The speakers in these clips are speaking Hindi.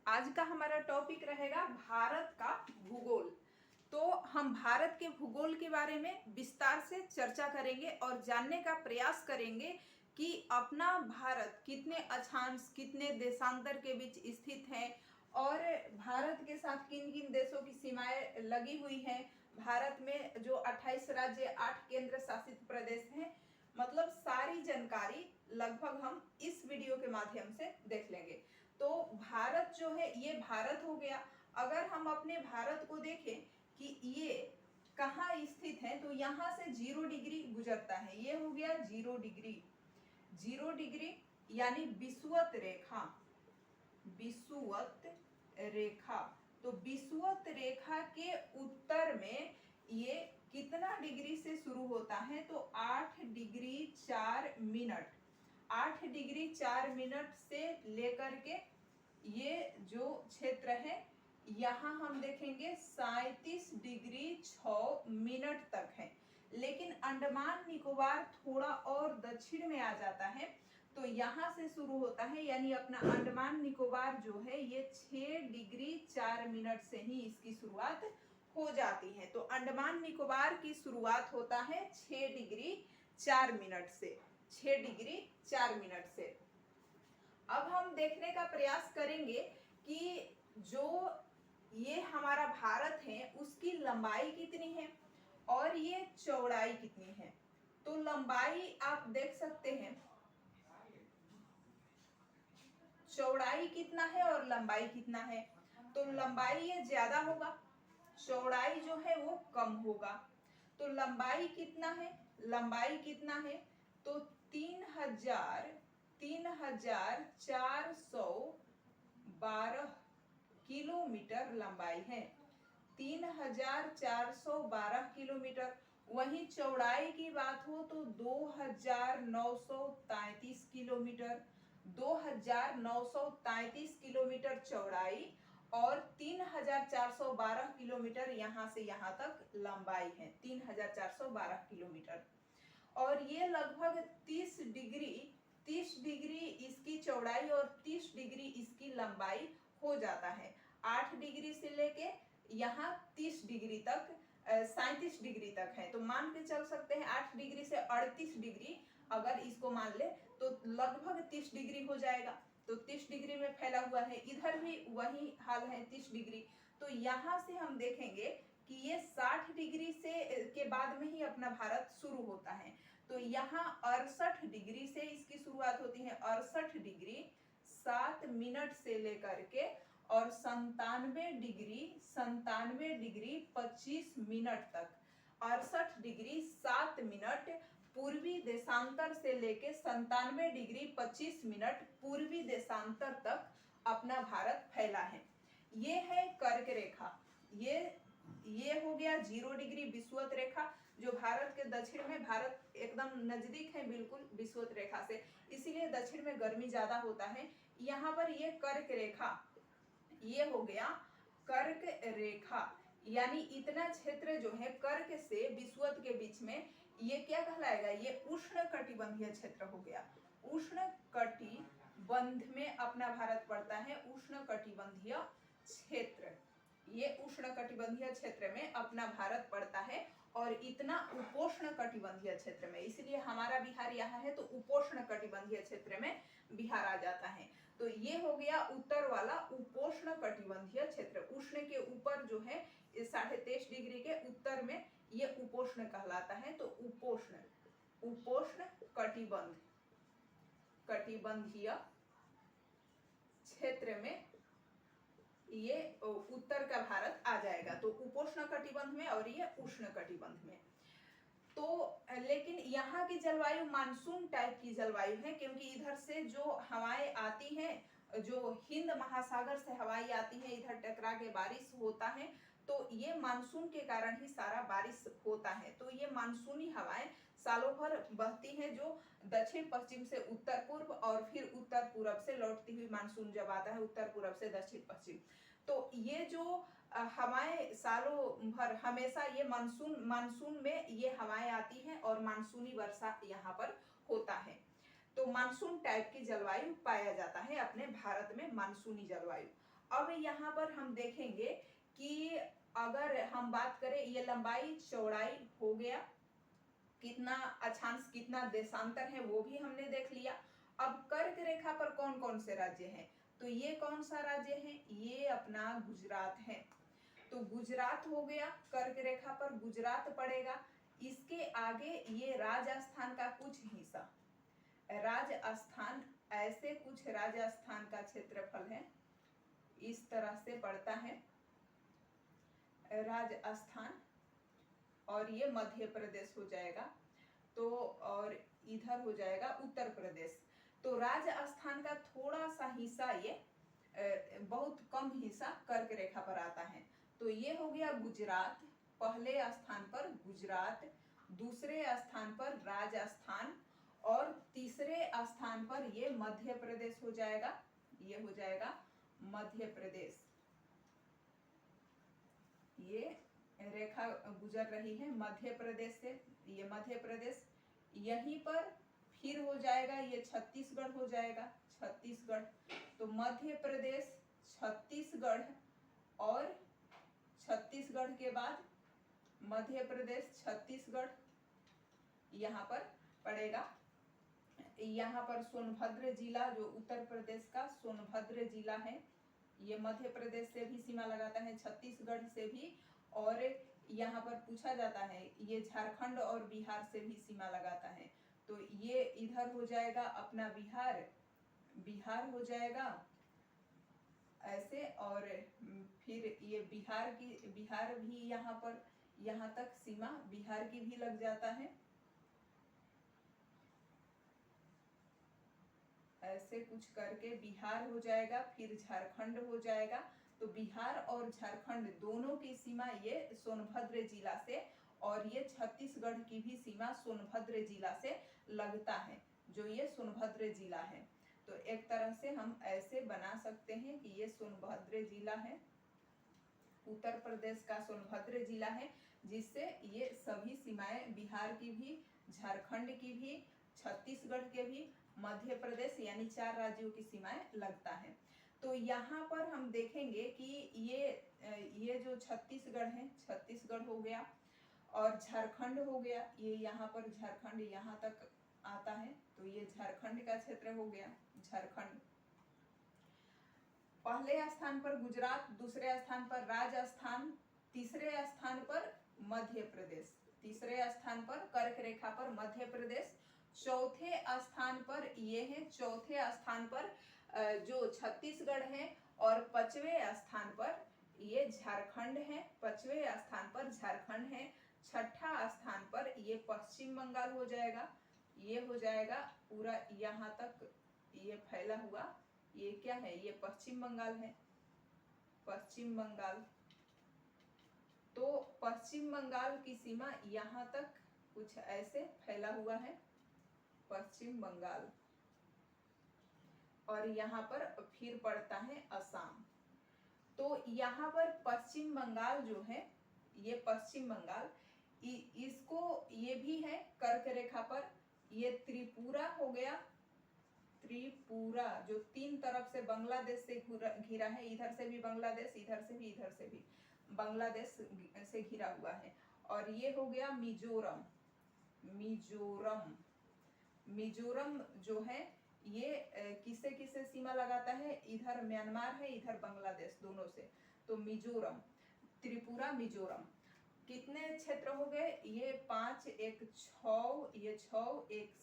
आज का हमारा टॉपिक रहेगा भारत का भूगोल। तो हम भारत के भूगोल के बारे में विस्तार से चर्चा करेंगे और जानने का प्रयास करेंगे कि अपना भारत कितने अक्षांश कितने देशांतर के बीच स्थित है और भारत के साथ किन किन देशों की सीमाएं लगी हुई हैं। भारत में जो 28 राज्य 8 केंद्र शासित प्रदेश हैं, मतलब सारी जानकारी लगभग हम इस वीडियो के माध्यम से देख लेंगे। तो भारत जो है ये भारत हो गया। अगर हम अपने भारत को देखें कि ये कहाँ स्थित है, तो यहाँ से 0 डिग्री गुजरता है। ये हो गया 0 डिग्री। 0 डिग्री यानी विषुवत रेखा। विषुवत रेखा, तो विषुवत रेखा के उत्तर में ये कितना डिग्री से शुरू होता है, तो 8 डिग्री 4 मिनट। 8 डिग्री 4 मिनट से लेकर के ये जो क्षेत्र है यहाँ हम देखेंगे 37 डिग्री 6 मिनट तक है। लेकिन अंडमान निकोबार थोड़ा और दक्षिण में आ जाता है, तो यहाँ से शुरू होता है, यानी अपना अंडमान निकोबार जो है ये 6 डिग्री 4 मिनट से ही इसकी शुरुआत हो जाती है। तो अंडमान निकोबार की शुरुआत होता है 6 डिग्री 4 मिनट से। 6 डिग्री 4 मिनट से। अब हम देखने का प्रयास करेंगे कि जो ये हमारा भारत है उसकी लंबाई कितनी है और ये चौड़ाई कितनी है। तो लंबाई आप देख सकते हैं, चौड़ाई कितना है और लंबाई कितना है। तो लंबाई ये ज्यादा होगा, चौड़ाई जो है वो कम होगा। तो लंबाई कितना है, लंबाई कितना है, तो 3412 किलोमीटर लंबाई है। 3412 किलोमीटर। वहीं चौड़ाई की बात हो तो 2933 किलोमीटर। 2933 किलोमीटर चौड़ाई और 3412 किलोमीटर यहाँ से यहाँ तक लंबाई है। 3412 किलोमीटर। और ये लगभग 30 डिग्री इसकी चौड़ाई और 30 डिग्री इसकी लंबाई हो जाता है। 8 डिग्री से लेके यहाँ 30 डिग्री तक 37 डिग्री तक है। तो मान के चल सकते हैं 8 डिग्री से 38 डिग्री अगर इसको मान ले तो लगभग 30 डिग्री हो जाएगा। तो 30 डिग्री में फैला हुआ है। इधर भी वही हाल है, 30 डिग्री। तो यहाँ से हम देखेंगे कि ये 60 डिग्री से के बाद में ही अपना भारत शुरू होता है। तो यहाँ 68 डिग्री से इसकी शुरुआत होती है। 68 डिग्री 7 मिनट से लेकर के और 97 डिग्री 25 मिनट तक। 68 डिग्री 7 मिनट पूर्वी देशांतर से लेके 97 डिग्री 25 मिनट पूर्वी देशांतर तक अपना भारत फैला है। ये है कर्क रेखा। ये हो गया 0 डिग्री विषुवत रेखा, जो भारत के दक्षिण में, भारत एकदम नजदीक है बिल्कुल विषुवत रेखा से, इसीलिए दक्षिण में गर्मी ज्यादा होता है। यहाँ पर ये कर्क रेखा, ये हो गया कर्क रेखा, यानी इतना क्षेत्र जो है कर्क से विषुवत के बीच में, ये क्या कहलाएगा, ये उष्ण कटिबंधीय क्षेत्र हो गया। उष्ण कटिबंध में अपना भारत पड़ता है। उष्ण कटिबंधीय क्षेत्र, ये उष्ण कटिबंधीय क्षेत्र में अपना भारत पड़ता है। और इतना उपोष्ण कटिबंधीय क्षेत्र में, इसलिए हमारा बिहार यहाँ है तो उपोष्ण कटिबंधीय क्षेत्र में बिहार आ जाता है। तो ये हो गया उत्तर वाला उपोष्ण कटिबंधीय क्षेत्र। उष्ण के ऊपर जो है 23.5 डिग्री के उत्तर में ये उपोष्ण कहलाता है। तो उपोष्ण कटिबंधीय क्षेत्र में ये उत्तर का भारत आ जाएगा। तो उपोष्ण कटिबंध में और ये उष्ण कटिबंध में। तो लेकिन यहाँ की जलवायु मानसून टाइप की जलवायु है, क्योंकि इधर से जो हवाएं आती हैं, जो हिंद महासागर से हवाएं आती है, इधर टकरा के बारिश होता है। तो ये मानसून के कारण ही सारा बारिश होता है। तो ये मानसूनी हवाएं सालों भर बहती हैं, जो दक्षिण पश्चिम से उत्तर पूर्व और फिर उत्तर पूर्व से लौटती हुई मानसून जब आता है, उत्तर पूर्व से दक्षिण पश्चिम। तो ये जो हवाएं सालों भर हमेशा ये मानसून में ये हवाएं आती हैं और मानसूनी वर्षा यहाँ पर होता है। तो मानसून टाइप की जलवायु पाया जाता है अपने भारत में, मानसूनी जलवायु। अब यहाँ पर हम देखेंगे कि अगर हम बात करें, ये लंबाई चौड़ाई हो गया, कितना अक्षांश कितना देशांतर है वो भी हमने देख लिया। अब कर्क रेखा पर कौन कौन से राज्य हैं, तो ये कौन सा राज्य है, ये अपना गुजरात है। तो गुजरात हो गया, कर्क रेखा पर गुजरात पड़ेगा। इसके आगे ये राजस्थान का कुछ हिस्सा, राजस्थान, ऐसे कुछ राजस्थान का क्षेत्रफल है, इस तरह से पड़ता है राजस्थान, और ये मध्य प्रदेश हो जाएगा। तो और इधर हो जाएगा उत्तर प्रदेश। तो राजस्थान का थोड़ा सा हिस्सा, ये बहुत कम हिस्सा कर्क रेखा पर आता है। तो ये हो गया गुजरात, पहले स्थान पर गुजरात, दूसरे स्थान पर राजस्थान, और तीसरे स्थान पर ये मध्य प्रदेश हो जाएगा, ये हो जाएगा मध्य प्रदेश। ये रेखा गुजर रही है मध्य प्रदेश से, ये मध्य प्रदेश। यहीं पर फिर हो जाएगा ये छत्तीसगढ़ हो जाएगा, छत्तीसगढ़। तो मध्य प्रदेश, छत्तीसगढ़, और छत्तीसगढ़ के बाद मध्य प्रदेश, छत्तीसगढ़ यहाँ पर पड़ेगा। यहाँ पर सोनभद्र जिला, जो उत्तर प्रदेश का सोनभद्र जिला है, ये मध्य प्रदेश से भी सीमा लगाता है, छत्तीसगढ़ से भी, और यहाँ पर पूछा जाता है ये झारखंड और बिहार से भी सीमा लगाता है। तो ये इधर हो जाएगा अपना बिहार, बिहार हो जाएगा ऐसे, और फिर ये बिहार की, बिहार भी यहाँ पर, यहाँ तक सीमा बिहार की भी लग जाता है, ऐसे कुछ करके बिहार हो जाएगा, फिर झारखंड हो जाएगा। तो बिहार और झारखंड दोनों की सीमा ये सोनभद्र जिला से, और ये छत्तीसगढ़ की भी सीमा सोनभद्र जिला से लगता है, जो ये सोनभद्र जिला है। तो एक तरह से हम ऐसे बना सकते हैं कि ये सोनभद्र जिला है, उत्तर प्रदेश का सोनभद्र जिला है, जिससे ये सभी सीमाएं बिहार की भी, झारखंड की भी, छत्तीसगढ़ के भी, मध्य प्रदेश, यानी 4 राज्यों की सीमाएं लगता है। तो यहाँ पर हम देखेंगे कि ये जो छत्तीसगढ़ है, छत्तीसगढ़ हो गया, और झारखंड हो गया, ये यहाँ पर झारखंड यहाँ तक आता है, तो ये झारखंड का क्षेत्र हो गया, झारखंड। पहले स्थान पर गुजरात, दूसरे स्थान पर राजस्थान, तीसरे स्थान पर मध्य प्रदेश, तीसरे स्थान पर कर्क रेखा पर मध्य प्रदेश, चौथे स्थान पर ये है, चौथे स्थान पर जो छत्तीसगढ़ है, और पांचवें स्थान पर ये झारखंड है, पांचवें स्थान पर झारखंड है, छठा स्थान पर ये पश्चिम बंगाल हो जाएगा, ये हो जाएगा पूरा यहाँ तक ये फैला हुआ, ये क्या है, ये पश्चिम बंगाल है, पश्चिम बंगाल। तो पश्चिम बंगाल की सीमा यहाँ तक कुछ ऐसे फैला हुआ है, पश्चिम बंगाल, और यहाँ पर फिर पड़ता है असम। तो यहाँ पर पश्चिम बंगाल जो है, ये पश्चिम बंगाल, इसको ये भी है कर्क रेखा पर, ये त्रिपुरा हो गया, त्रिपुरा जो 3 तरफ से बांग्लादेश से घिरा है, इधर से भी बांग्लादेश, इधर से भी, इधर से भी बांग्लादेश से घिरा हुआ है। और ये हो गया मिजोरम, मिजोरम, मिजोरम जो है ये किसे किसे सीमा लगाता है, इधर म्यांमार है, इधर बांग्लादेश, दोनों से। तो मिजोरम, त्रिपुरा, मिजोरम, कितने क्षेत्र हो गए, ये 5, एक 6, ये 6, एक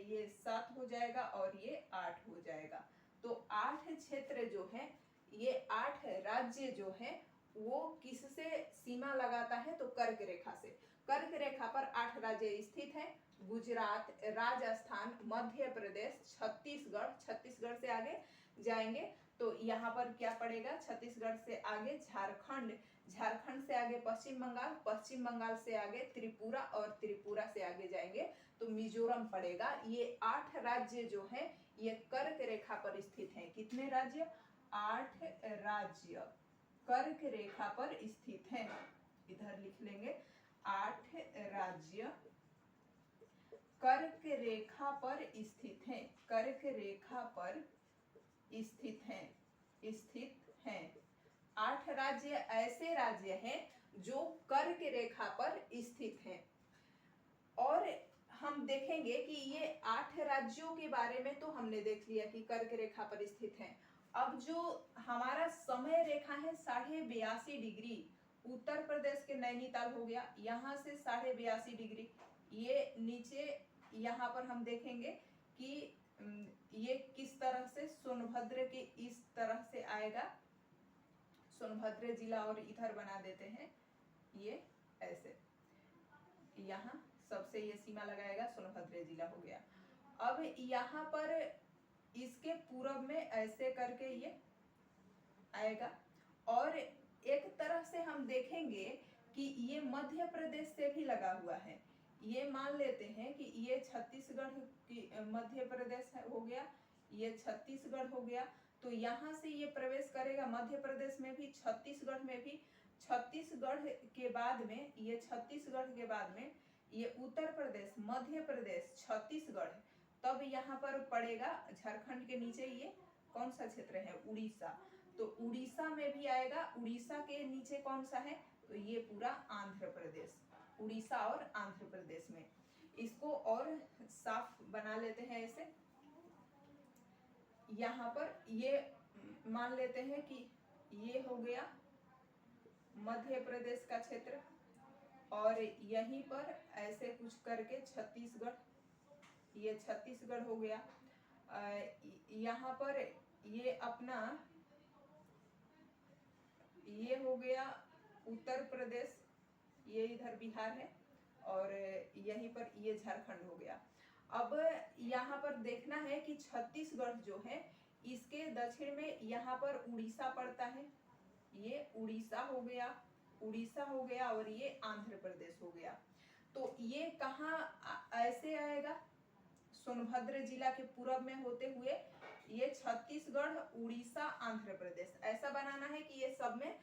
ये 7 हो जाएगा, और ये 8 हो जाएगा। तो 8 क्षेत्र जो है, ये 8 राज्य जो है वो किससे सीमा लगाता है, तो कर्क रेखा से। कर्क रेखा पर 8 राज्य स्थित है, गुजरात, राजस्थान, मध्य प्रदेश, छत्तीसगढ़, छत्तीसगढ़ से आगे जाएंगे तो यहाँ पर क्या पड़ेगा, छत्तीसगढ़ से आगे झारखंड, झारखंड से आगे पश्चिम बंगाल, पश्चिम बंगाल से आगे त्रिपुरा, और त्रिपुरा से आगे जाएंगे तो मिजोरम पड़ेगा। ये 8 राज्य जो है ये कर्क रेखा पर स्थित हैं। कितने राज्य, 8 राज्य कर्क रेखा पर स्थित हैं। इधर लिख लेंगे 8 राज्य कर्क रेखा पर स्थित हैं, कर्क रेखा पर स्थित हैं, स्थित हैं। 8 राज्य ऐसे राज्य हैं जो कर्क रेखा पर स्थित हैं। और हम देखेंगे कि ये 8 राज्यों के बारे में तो हमने देख लिया कि कर्क रेखा पर स्थित हैं। अब जो हमारा समय रेखा है 82.5 डिग्री, उत्तर प्रदेश के नैनीताल हो गया, यहाँ से 82.5 डिग्री, ये नीचे यहाँ पर हम देखेंगे कि ये किस तरह से सोनभद्र के इस तरह से आएगा, सोनभद्र जिला और इधर बना देते हैं, ये ऐसे यहाँ सबसे ये सीमा लगाएगा, सोनभद्र जिला हो गया। अब यहाँ पर इसके पूरब में ऐसे करके ये आएगा। और एक तरह से हम देखेंगे कि ये मध्य प्रदेश से भी लगा हुआ है। ये मान लेते हैं कि ये छत्तीसगढ़ की मध्य प्रदेश हो गया, ये छत्तीसगढ़ हो गया, तो यहाँ से ये प्रवेश करेगा मध्य प्रदेश में भी, छत्तीसगढ़ में भी, छत्तीसगढ़ के बाद में ये, छत्तीसगढ़ के बाद में ये उत्तर प्रदेश, मध्य प्रदेश, छत्तीसगढ़, तब यहाँ पर पड़ेगा झारखंड के नीचे ये कौन सा क्षेत्र है, उड़ीसा, तो उड़ीसा में भी आएगा। उड़ीसा के नीचे कौन सा है, तो ये पूरा आंध्र प्रदेश, उड़ीसा और आंध्र प्रदेश में। इसको और साफ बना लेते हैं ऐसे। यहाँ पर ये मान लेते हैं कि ये हो गया मध्य प्रदेश का क्षेत्र, और यहीं पर ऐसे कुछ करके छत्तीसगढ़, ये छत्तीसगढ़ हो गया। यहाँ पर ये अपना ये हो गया उत्तर प्रदेश, ये इधर बिहार है, और यहीं पर ये झारखंड हो गया। अब यहाँ पर देखना है कि छत्तीसगढ़ जो है इसके दक्षिण में यहाँ पर उड़ीसा पड़ता है, ये उड़ीसा हो गया, उड़ीसा हो गया, और ये आंध्र प्रदेश हो गया। तो ये कहाँ ऐसे आएगा, सोनभद्र जिला के पूरब में होते हुए ये छत्तीसगढ़, उड़ीसा, आंध्र प्रदेश, ऐसा बनाना है कि ये सब में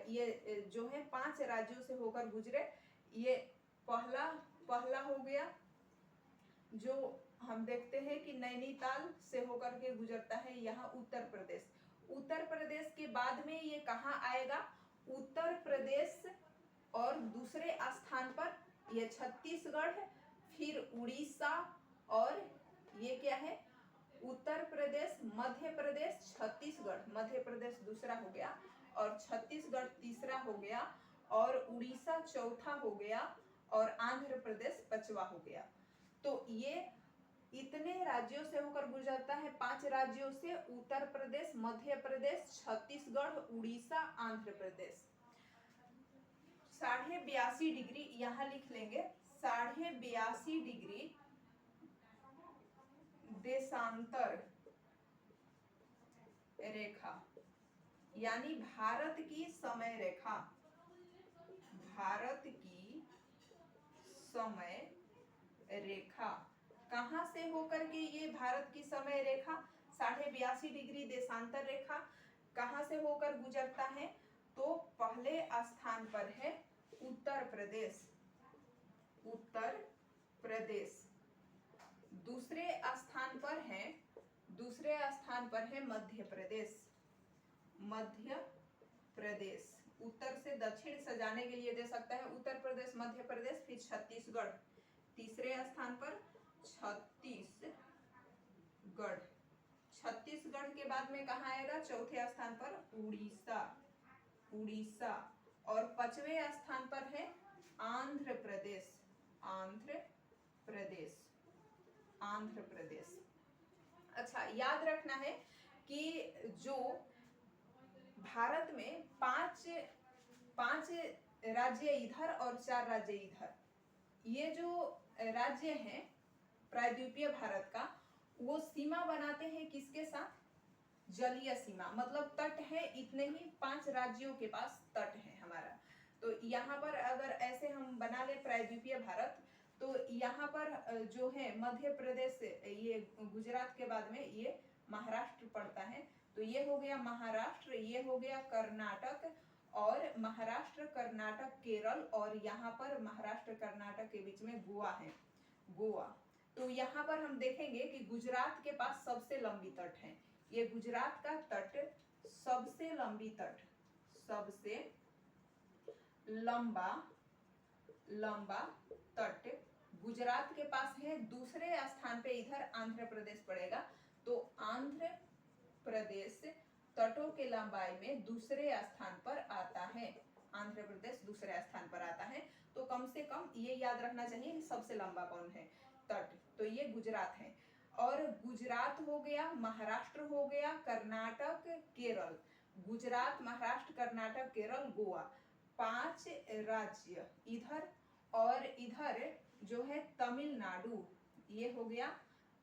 ये जो है 5 राज्यों से होकर गुजरे। ये पहला हो गया, जो हम देखते हैं कि नैनीताल से होकर के गुजरता है, यहाँ उत्तर प्रदेश। उत्तर प्रदेश के बाद में ये कहाँ आएगा, उत्तर प्रदेश, और दूसरे स्थान पर ये छत्तीसगढ़, फिर उड़ीसा, और ये क्या है, उत्तर प्रदेश, मध्य प्रदेश, छत्तीसगढ़, मध्य प्रदेश दूसरा हो गया, और छत्तीसगढ़ तीसरा हो गया, और उड़ीसा चौथा हो गया, और आंध्र प्रदेश 5वां हो गया। तो ये इतने राज्यों से होकर गुजरता है, 5 राज्यों से, उत्तर प्रदेश, मध्य प्रदेश, छत्तीसगढ़, उड़ीसा, आंध्र प्रदेश। 82.5 डिग्री यहाँ लिख लेंगे, 82.5 डिग्री देशांतर रेखा, यानी भारत की समय रेखा, भारत की समय रेखा कहां से होकर के ये भारत की समय रेखा 82.5 डिग्री देशांतर रेखा कहां से होकर गुजरता है, तो पहले स्थान पर है उत्तर प्रदेश, उत्तर प्रदेश, दूसरे स्थान पर है मध्य प्रदेश, मध्य प्रदेश, उत्तर से दक्षिण सजाने के लिए दे सकता है उत्तर प्रदेश, मध्य प्रदेश, फिर छत्तीसगढ़, तीसरे स्थान पर छत्तीसगढ़, छत्तीसगढ़ के बाद में कहाँ आएगा, चौथे स्थान पर उड़ीसा, उड़ीसा, और 5वें स्थान पर है आंध्र प्रदेश, आंध्र प्रदेश, आंध्र प्रदेश। अच्छा, याद रखना है कि जो भारत में पांच राज्य इधर और 4 राज्य इधर, ये जो राज्य हैं प्रायद्वीपीय भारत का, वो सीमा बनाते हैं किसके साथ, जलीय सीमा, मतलब तट है, इतने ही 5 राज्यों के पास तट है हमारा। तो यहाँ पर अगर ऐसे हम बना ले प्रायद्वीपीय भारत, तो यहाँ पर जो है मध्य प्रदेश, ये गुजरात के बाद में ये महाराष्ट्र पड़ता है, तो ये हो गया महाराष्ट्र, ये हो गया कर्नाटक, और महाराष्ट्र, कर्नाटक, केरल, और यहाँ पर महाराष्ट्र कर्नाटक के बीच में गोवा है, गोवा। तो यहाँ पर हम देखेंगे कि गुजरात के पास सबसे लंबी तट है, ये गुजरात का तट सबसे लंबी तट, सबसे लंबा लंबा तट गुजरात के पास है। दूसरे स्थान पे इधर आंध्र प्रदेश पड़ेगा। तो आंध्र प्रदेश तटों के लंबाई में दूसरे स्थान पर आता है। आंध्र प्रदेश दूसरे स्थान पर आता है। तो कम से कम ये याद रखना चाहिए कि सबसे लंबा कौन है तट, तो ये गुजरात है। और गुजरात हो गया, महाराष्ट्र हो गया, कर्नाटक, केरल। गुजरात, महाराष्ट्र, कर्नाटक, केरल, गोवा, 5 राज्य इधर। और इधर जो है तमिलनाडु, ये हो गया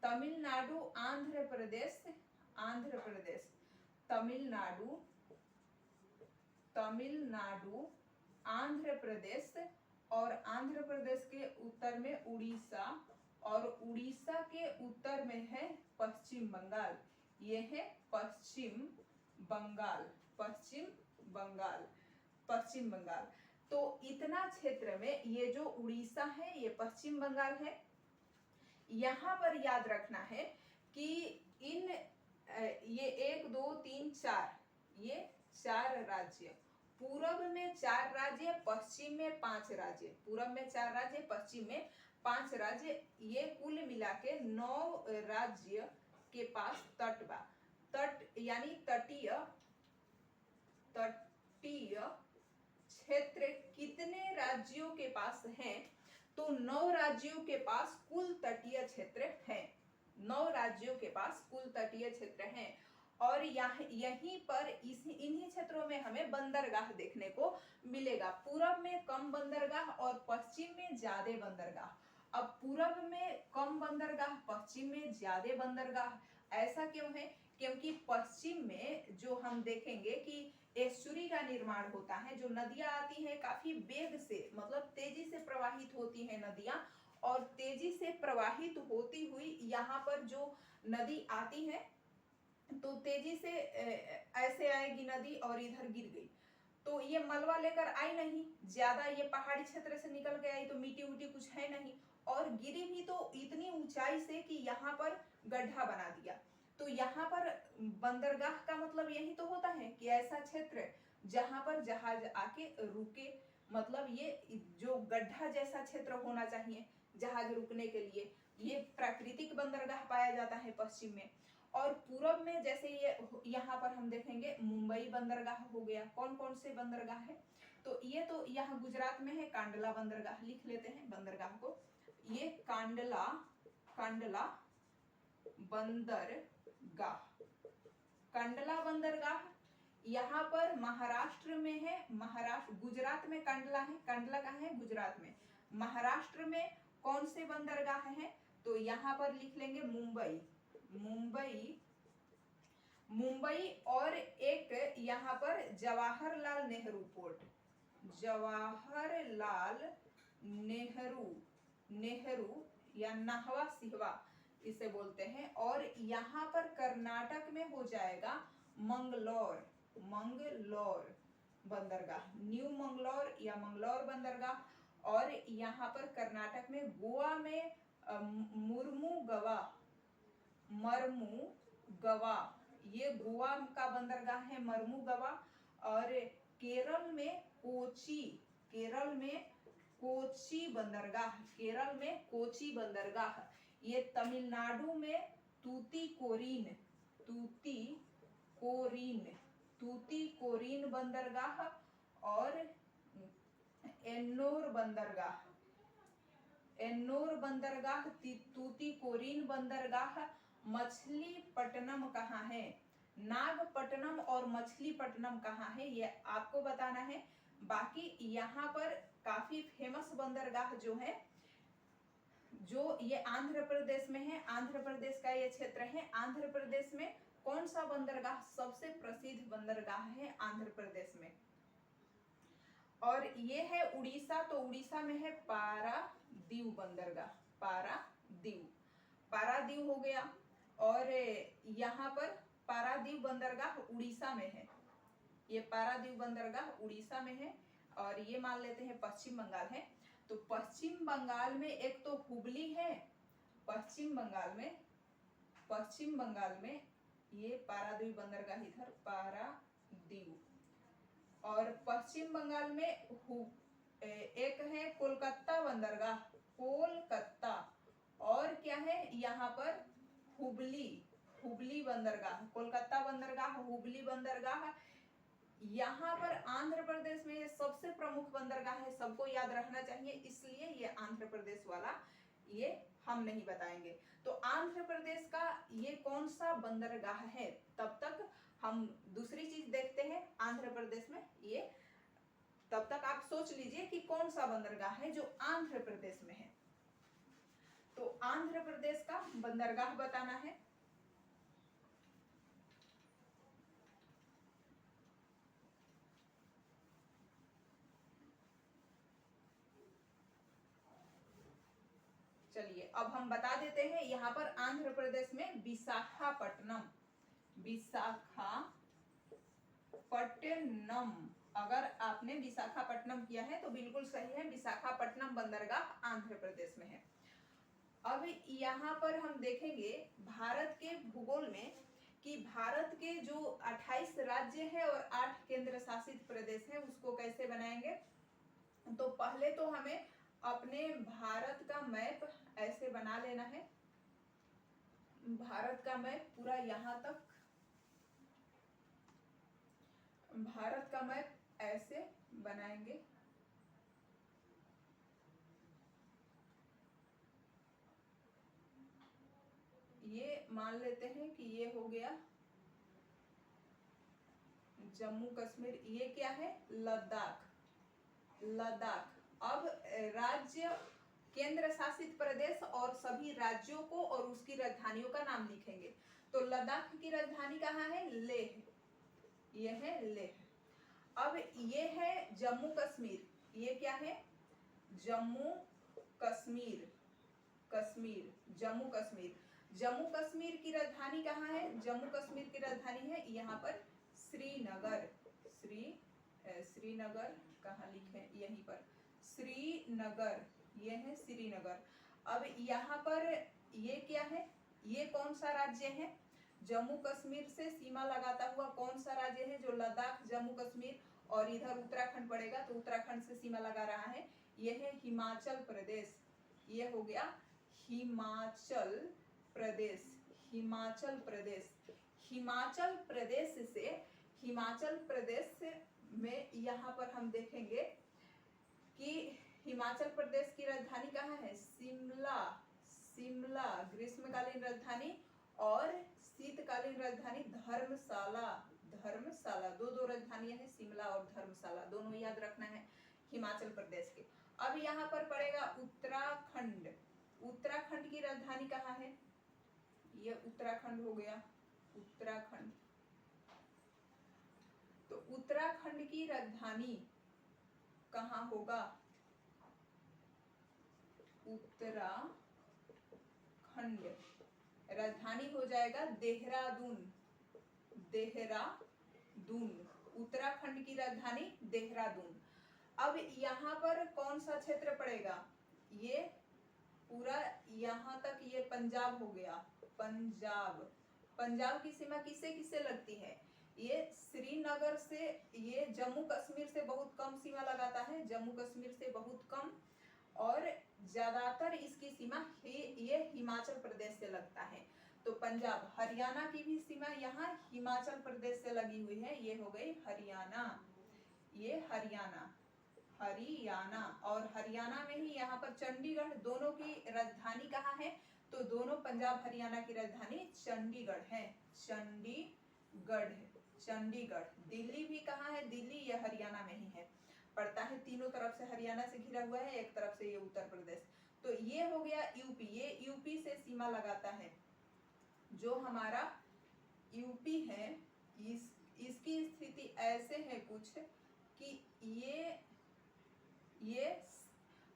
तमिलनाडु, आंध्र प्रदेश, आंध्र प्रदेश, तमिलनाडु, तमिलनाडु, आंध्र प्रदेश, और आंध्र प्रदेश के उत्तर में उड़ीसा, और उड़ीसा के उत्तर में है पश्चिम बंगाल। ये है पश्चिम बंगाल, पश्चिम बंगाल, पश्चिम बंगाल। तो इतना क्षेत्र में ये जो उड़ीसा है, ये पश्चिम बंगाल है। यहां पर याद रखना है कि इन ये 1 2 3 4, ये 4 राज्य, पूरब में 4 राज्य, पश्चिम में 5 राज्य, पूरब में 4 राज्य, पश्चिम में 5 राज्य, ये कुल मिला के 9 राज्य के पास तट बा। तट यानी तटीय, तटीय क्षेत्र कितने राज्यों के पास है? तो 9 राज्यों के पास कुल तटीय क्षेत्र है। 9 राज्यों के पास कुल तटीय क्षेत्र है। और यहीं पर इन्हीं क्षेत्रों में हमें बंदरगाह देखने को मिलेगा। पूरब में कम बंदरगाह और पश्चिम में ज्यादा बंदरगाह। अब पूरब में कम बंदरगाह, पश्चिम में ज्यादा बंदरगाह, ऐसा क्यों है? क्योंकि पश्चिम में जो हम देखेंगे कि एस्चुरी का निर्माण होता है। जो नदियां आती हैं काफी वेग से, मतलब तेजी से प्रवाहित होती हैं नदियां, और तेजी से प्रवाहित होती हुई यहाँ पर जो नदी आती है तो तेजी से ऐसे आएगी नदी और इधर गिर गई, तो ये मलबा लेकर आई नहीं, ज्यादा ये पहाड़ी क्षेत्र से निकल के आई, तो मिट्टी उट्टी कुछ है नहीं, और गिरी भी तो इतनी ऊंचाई से कि यहाँ पर गड्ढा बना दिया। तो यहाँ पर बंदरगाह का मतलब यही तो होता है कि ऐसा क्षेत्र जहां पर जहाज आके रुके, मतलब ये जो गड्ढा जैसा क्षेत्र होना चाहिए जहाज रुकने के लिए, ये प्राकृतिक बंदरगाह पाया जाता है पश्चिम में। और पूरब में जैसे ये यहाँ पर हम देखेंगे मुंबई बंदरगाह हो गया। कौन कौन से बंदरगाह है? तो ये तो यहाँ गुजरात में है, कांडला बंदरगाह, लिख लेते हैं बंदरगाह को। ये कांडला, कांडला बंदरगाह, कांडला बंदरगाह यहाँ पर महाराष्ट्र में है। महाराष्ट्र, गुजरात में कांडला है, कांडला कहाँ है? गुजरात में। महाराष्ट्र में कौन से बंदरगाह है? तो यहाँ पर लिख लेंगे मुंबई, मुंबई, मुंबई, और एक यहाँ पर जवाहरलाल नेहरू पोर्ट, जवाहरलाल नेहरू, नेहरू या नाहवा सिहवा इसे बोलते हैं। और यहाँ पर कर्नाटक में हो जाएगा मंगलौर, मंगलौर बंदरगाह, न्यू मंगलौर या मंगलौर बंदरगाह। और यहाँ पर कर्नाटक में, गोवा में मुर्मुगवा, मर्मुगवा, ये गोवा का बंदरगाह है मर्मुगवा। और केरल में कोची, केरल में कोची बंदरगाह, केरल में कोची बंदरगाह। ये तमिलनाडु में तूतीकोरिन, तूतीकोरिन, तूतीकोरिन बंदरगाह। और एन्नोर बंदरगाह, एन्नोर बंदरगाह, तूतीकोरिन बंदरगाह। मछलीपट्टनम कहाँ है? नागपट्टनम और मछलीपट्टनम कहाँ है, ये आपको बताना है। बाकी यहाँ पर काफी फेमस बंदरगाह जो है, जो ये आंध्र प्रदेश में है, आंध्र प्रदेश का ये क्षेत्र है। आंध्र प्रदेश में कौन सा बंदरगाह सबसे प्रसिद्ध बंदरगाह है आंध्र प्रदेश में? और ये है उड़ीसा, तो उड़ीसा में है पारादीव बंदरगाह, पारादीव, पारादीव हो गया। और यहाँ पर पारादीव बंदरगाह उड़ीसा में है, ये पारादीव बंदरगाह उड़ीसा में है। और ये मान लेते हैं पश्चिम बंगाल है। तो पश्चिम बंगाल में एक तो हुबली है, पश्चिम बंगाल में, पश्चिम बंगाल में ये पारादीप बंदरगाह इधर पारादीप। और पश्चिम बंगाल में एक है कोलकाता बंदरगाह, कोलकाता। और क्या है यहाँ पर हुबली, हुबली बंदरगाह, कोलकाता बंदरगाह, हुबली बंदरगाह। यहाँ पर आंध्र प्रदेश में ये सबसे प्रमुख बंदरगाह है, सबको याद रखना चाहिए, इसलिए ये आंध्र प्रदेश वाला ये हम नहीं बताएंगे। तो आंध्र प्रदेश का ये कौन सा बंदरगाह है, तब तक हम दूसरी चीज देखते हैं आंध्र प्रदेश में। ये तब तक आप सोच लीजिए कि कौन सा बंदरगाह है जो आंध्र प्रदेश में है। तो आंध्र प्रदेश का बंदरगाह बताना है। चलिए अब हम बता देते हैं, यहाँ पर आंध्र प्रदेश में विशाखापट्टनम, विशाखापट्टनम। अगर आपने विशाखापट्टनम किया है तो बिल्कुल सही है, विशाखापट्टनम बंदरगाह आंध्र प्रदेश में है। अब यहाँ पर हम देखेंगे भारत के भूगोल में कि भारत के जो 28 राज्य है और 8 केंद्र शासित प्रदेश है उसको कैसे बनाएंगे। तो पहले तो हमें अपने भारत का मैप ऐसे बना लेना है, भारत का मैप पूरा यहाँ तक, भारत का मैप ऐसे बनाएंगे। ये मान लेते हैं कि ये हो गया जम्मू कश्मीर, ये क्या है लद्दाख, लद्दाख। अब राज्य, केंद्र शासित प्रदेश और सभी राज्यों को और उसकी राजधानियों का नाम लिखेंगे। तो लद्दाख की राजधानी कहाँ है, लेह, ये है लेह। अब ये है जम्मू कश्मीर, ये क्या है जम्मू कश्मीर, कश्मीर, जम्मू कश्मीर। जम्मू कश्मीर की राजधानी कहाँ है, जम्मू कश्मीर की राजधानी है यहाँ पर श्रीनगर, श्रीनगर कहाँ लिखे, यहीं पर श्रीनगर, ये है श्रीनगर। अब यहाँ पर ये क्या है, ये कौन सा राज्य है, जम्मू कश्मीर से सीमा लगाता हुआ कौन सा राज्य है जो लद्दाख, जम्मू कश्मीर और इधर उत्तराखंड पड़ेगा, तो उत्तराखंड से सीमा लगा रहा है, ये है हिमाचल प्रदेश। ये हो गया हिमाचल प्रदेश, हिमाचल प्रदेश। हिमाचल प्रदेश से, हिमाचल प्रदेश में यहाँ पर हम देखेंगे कि हिमाचल प्रदेश की राजधानी कहाँ है, शिमला, शिमला ग्रीष्मकालीन राजधानी, और शीतकालीन राजधानी धर्मशाला, धर्मशाला। दो राजधानियां हैं, शिमला और धर्मशाला, दोनों याद रखना है हिमाचल प्रदेश के। अब यहाँ पर पड़ेगा उत्तराखंड, उत्तराखंड की राजधानी कहाँ है, ये उत्तराखंड हो गया, उत्तराखंड। तो उत्तराखंड की राजधानी कहाँ होगा, उत्तराखंड राजधानी हो जाएगा देहरादून, देहरादून, उत्तराखंड की राजधानी देहरादून। अब यहाँ पर कौन सा क्षेत्र पड़ेगा, ये पूरा यहाँ तक ये पंजाब हो गया, पंजाब। पंजाब की सीमा किससे किससे लगती है, ये श्रीनगर से, ये जम्मू कश्मीर से बहुत कम सीमा लगाता है, जम्मू कश्मीर से बहुत कम, और ज्यादातर इसकी सीमा ये हिमाचल प्रदेश से लगता है। तो पंजाब, हरियाणा की भी सीमा यहाँ हिमाचल प्रदेश से लगी हुई है, ये हो गई हरियाणा, ये हरियाणा, हरियाणा। और हरियाणा में ही यहाँ पर चंडीगढ़, दोनों की राजधानी कहाँ है, तो दोनों पंजाब हरियाणा की राजधानी चंडीगढ़ है, चंडीगढ़, चंडीगढ़। दिल्ली भी कहाँ है, दिल्ली ये हरियाणा में ही है, पड़ता है, तीनों तरफ से हरियाणा से घिरा हुआ है, एक तरफ से ये उत्तर प्रदेश। तो ये हो गया यूपी, ये यूपी से सीमा लगाता है, जो हमारा यूपी है, इसकी स्थिति ऐसे है कुछ कि ये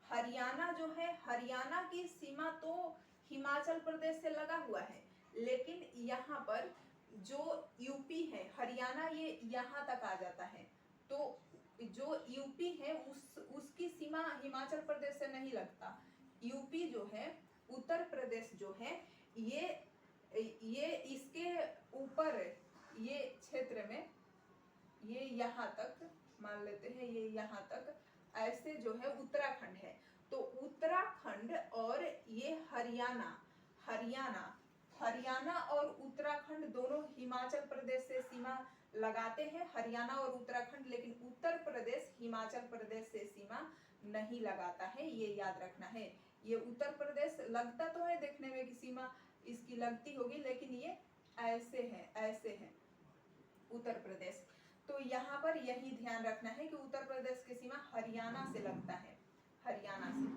हरियाणा जो है, हरियाणा की सीमा तो हिमाचल प्रदेश से लगा हुआ है, लेकिन यहाँ पर जो यूपी है, हरियाणा ये यहाँ तक आ जाता है, तो जो यूपी है उसकी सीमा हिमाचल प्रदेश से नहीं लगता। यूपी जो है, उत्तर प्रदेश जो है, ये ये इसके ऊपर ये क्षेत्र में ये यहाँ तक मान लेते हैं, ये यहाँ तक ऐसे जो है उत्तराखंड है। तो उत्तराखंड और ये हरियाणा हरियाणा हरियाणा और उत्तराखंड दोनों हिमाचल प्रदेश से सीमा लगाते हैं, हरियाणा और उत्तराखंड, लेकिन उत्तर प्रदेश हिमाचल प्रदेश से सीमा नहीं लगाता है, ये याद रखना है। ये उत्तर प्रदेश लगता तो है देखने में कि सीमा इसकी लगती होगी, लेकिन ये ऐसे है उत्तर प्रदेश। तो यहाँ पर यही ध्यान रखना है कि उत्तर प्रदेश की सीमा हरियाणा से लगता है, हरियाणा से।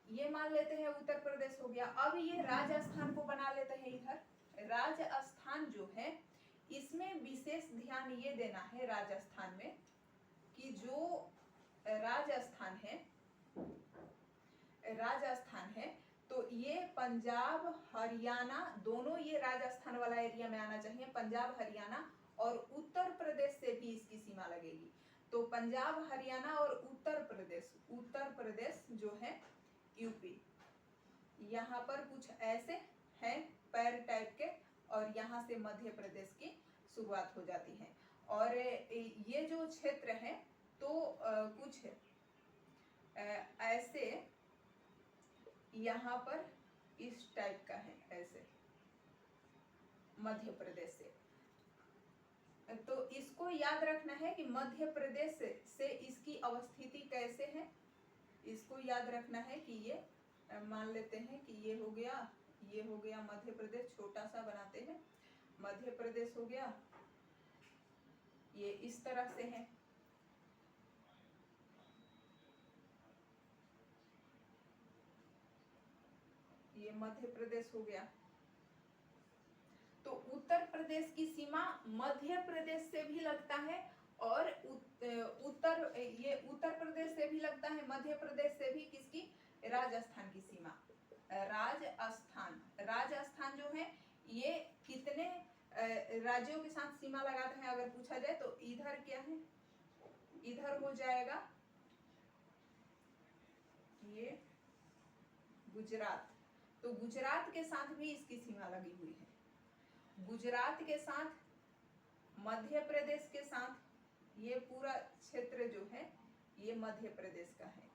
ये मान लेते हैं उत्तर प्रदेश हो गया। अब ये राजस्थान को बना लेते हैं इधर। राजस्थान जो है इसमें विशेष ध्यान ये देना है राजस्थान में कि जो राजस्थान है तो ये पंजाब हरियाणा दोनों ये राजस्थान वाला एरिया में आना चाहिए। पंजाब हरियाणा और उत्तर प्रदेश से भी इसकी सीमा लगेगी। तो पंजाब हरियाणा और उत्तर प्रदेश जो है यूपी, यहाँ पर कुछ ऐसे हैं पैर टाइप के, और यहाँ से मध्य प्रदेश की शुरुआत हो जाती है। और ये जो क्षेत्र है तो कुछ ऐसे यहाँ पर इस टाइप का है, ऐसे मध्य प्रदेश से। तो इसको याद रखना है कि मध्य प्रदेश से इसकी अवस्थिति कैसे है, इसको याद रखना है कि ये मान लेते हैं कि ये हो गया मध्य प्रदेश, छोटा सा बनाते हैं, मध्य प्रदेश हो गया, ये इस तरह से है। ये मध्य प्रदेश हो गया। तो उत्तर प्रदेश की सीमा मध्य प्रदेश से भी लगता है और उत्तर प्रदेश से भी लगता है, मध्य प्रदेश से भी, किसकी? राजस्थान की सीमा। राजस्थान जो है ये कितने राज्यों के साथ सीमा लगाते हैं अगर पूछा जाए तो इधर क्या है, इधर हो जाएगा ये गुजरात। तो गुजरात के साथ भी इसकी सीमा लगी हुई है। गुजरात के साथ, मध्य प्रदेश के साथ, ये पूरा क्षेत्र जो है ये मध्य प्रदेश का है।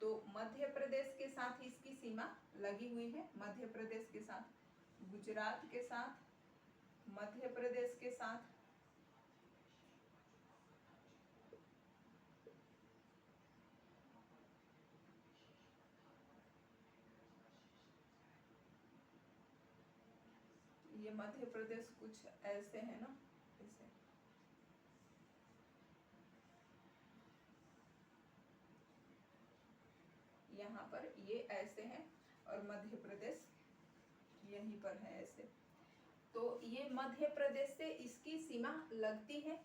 तो मध्य प्रदेश के साथ इसकी सीमा लगी हुई है, मध्य प्रदेश के साथ, गुजरात के साथ, मध्य प्रदेश के साथ, ये मध्य प्रदेश कुछ ऐसे है ना, ऐसे। यहाँ पर ये ऐसे हैं और मध्य प्रदेश यहीं पर है ऐसे। तो ये मध्य प्रदेश से इसकी सीमा लगती है।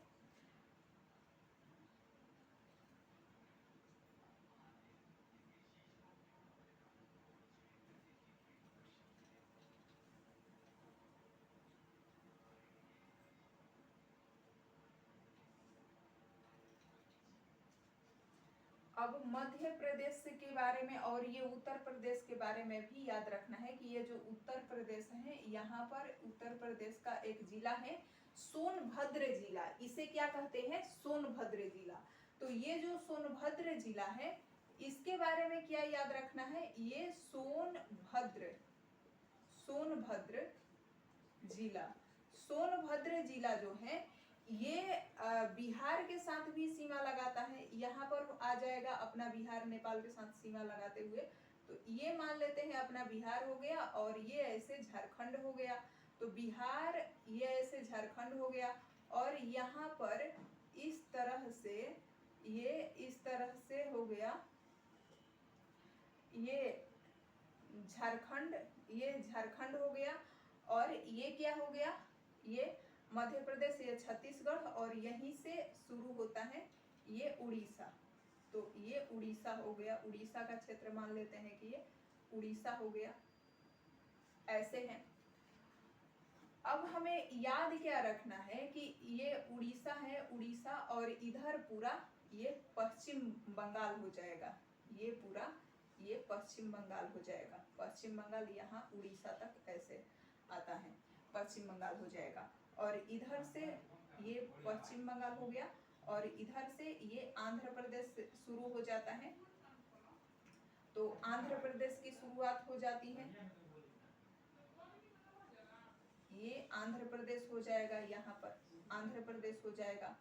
अब मध्य प्रदेश के बारे में और ये उत्तर प्रदेश के बारे में भी याद रखना है कि ये जो उत्तर प्रदेश है, यहाँ पर उत्तर प्रदेश का एक जिला है सोनभद्र जिला। इसे क्या कहते हैं? सोनभद्र जिला। तो ये जो सोनभद्र जिला है इसके बारे में क्या याद रखना है? ये सोनभद्र जिला जो है ये बिहार के साथ भी सीमा लगाता है। यहाँ पर आ जाएगा अपना बिहार, नेपाल के साथ सीमा लगाते हुए। तो ये मान लेते हैं अपना बिहार हो गया और ये ऐसे झारखंड हो गया। तो बिहार, ये ऐसे झारखंड हो गया और यहाँ पर इस तरह से, ये इस तरह से हो गया, ये झारखंड हो गया। और ये क्या हो गया? ये मध्य प्रदेश, ये छत्तीसगढ़ और यहीं से शुरू होता है ये उड़ीसा। तो ये उड़ीसा हो गया, उड़ीसा का क्षेत्र मान लेते हैं कि ये उड़ीसा हो गया, ऐसे है। अब हमें याद क्या रखना है कि ये उड़ीसा है, उड़ीसा, और इधर पूरा ये पश्चिम बंगाल हो जाएगा। ये पूरा ये पश्चिम बंगाल हो जाएगा, पश्चिम बंगाल यहाँ उड़ीसा तक ऐसे। आता है, पश्चिम बंगाल हो जाएगा। और इधर से ये पश्चिम बंगाल हो गया और इधर से ये आंध्र प्रदेश शुरू हो जाता है। तो आंध्र प्रदेश की शुरुआत हो जाती है, ये आंध्र प्रदेश हो जाएगा, यहाँ पर आंध्र प्रदेश हो जाएगा,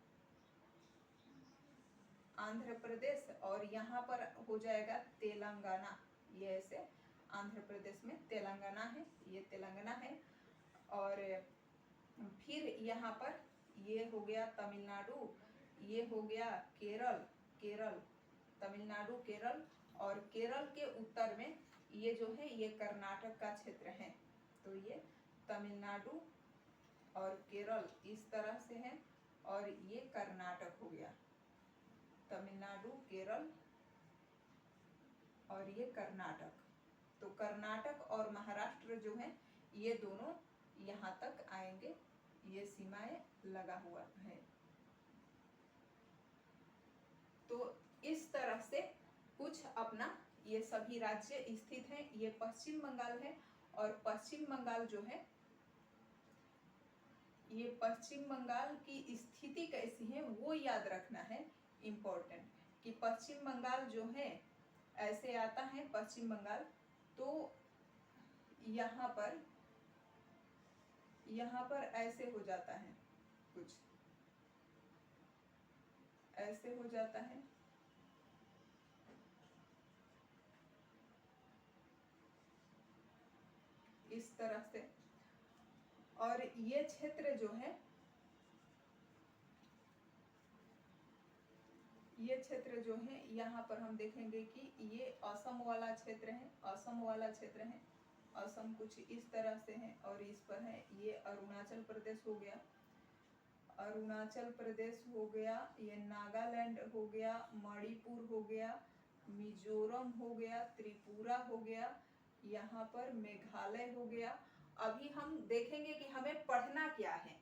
आंध्र प्रदेश, और यहाँ पर हो जाएगा तेलंगाना। ये ऐसे आंध्र प्रदेश में तेलंगाना है, ये तेलंगाना है। और फिर यहाँ पर ये हो गया तमिलनाडु, ये हो गया केरल, केरल, तमिलनाडु, केरल, और केरल के उत्तर में ये जो है ये कर्नाटक का क्षेत्र है। तो ये तमिलनाडु और केरल इस तरह से है, और ये कर्नाटक हो गया, तमिलनाडु, केरल और ये कर्नाटक। तो कर्नाटक और महाराष्ट्र जो है ये दोनों यहाँ तक आएंगे, ये सीमाएं लगा हुआ है। तो इस तरह से कुछ अपना ये सभी राज्य स्थित हैं। ये पश्चिम बंगाल है, और पश्चिम बंगाल जो है ये पश्चिम बंगाल की स्थिति कैसी है वो याद रखना है, इम्पोर्टेंट, कि पश्चिम बंगाल जो है ऐसे आता है पश्चिम बंगाल। तो यहाँ पर ऐसे हो जाता है, कुछ ऐसे हो जाता है, इस तरह से। और ये क्षेत्र जो है, ये क्षेत्र जो है यहाँ पर हम देखेंगे कि ये असम वाला क्षेत्र है, असम वाला क्षेत्र है, असम कुछ इस तरह से है। और इस पर है ये अरुणाचल प्रदेश हो गया, अरुणाचल प्रदेश हो गया, ये नागालैंड हो गया, मणिपुर हो गया, मिजोरम हो गया, त्रिपुरा हो गया, यहाँ पर मेघालय हो गया। अभी हम देखेंगे कि हमें पढ़ना क्या है।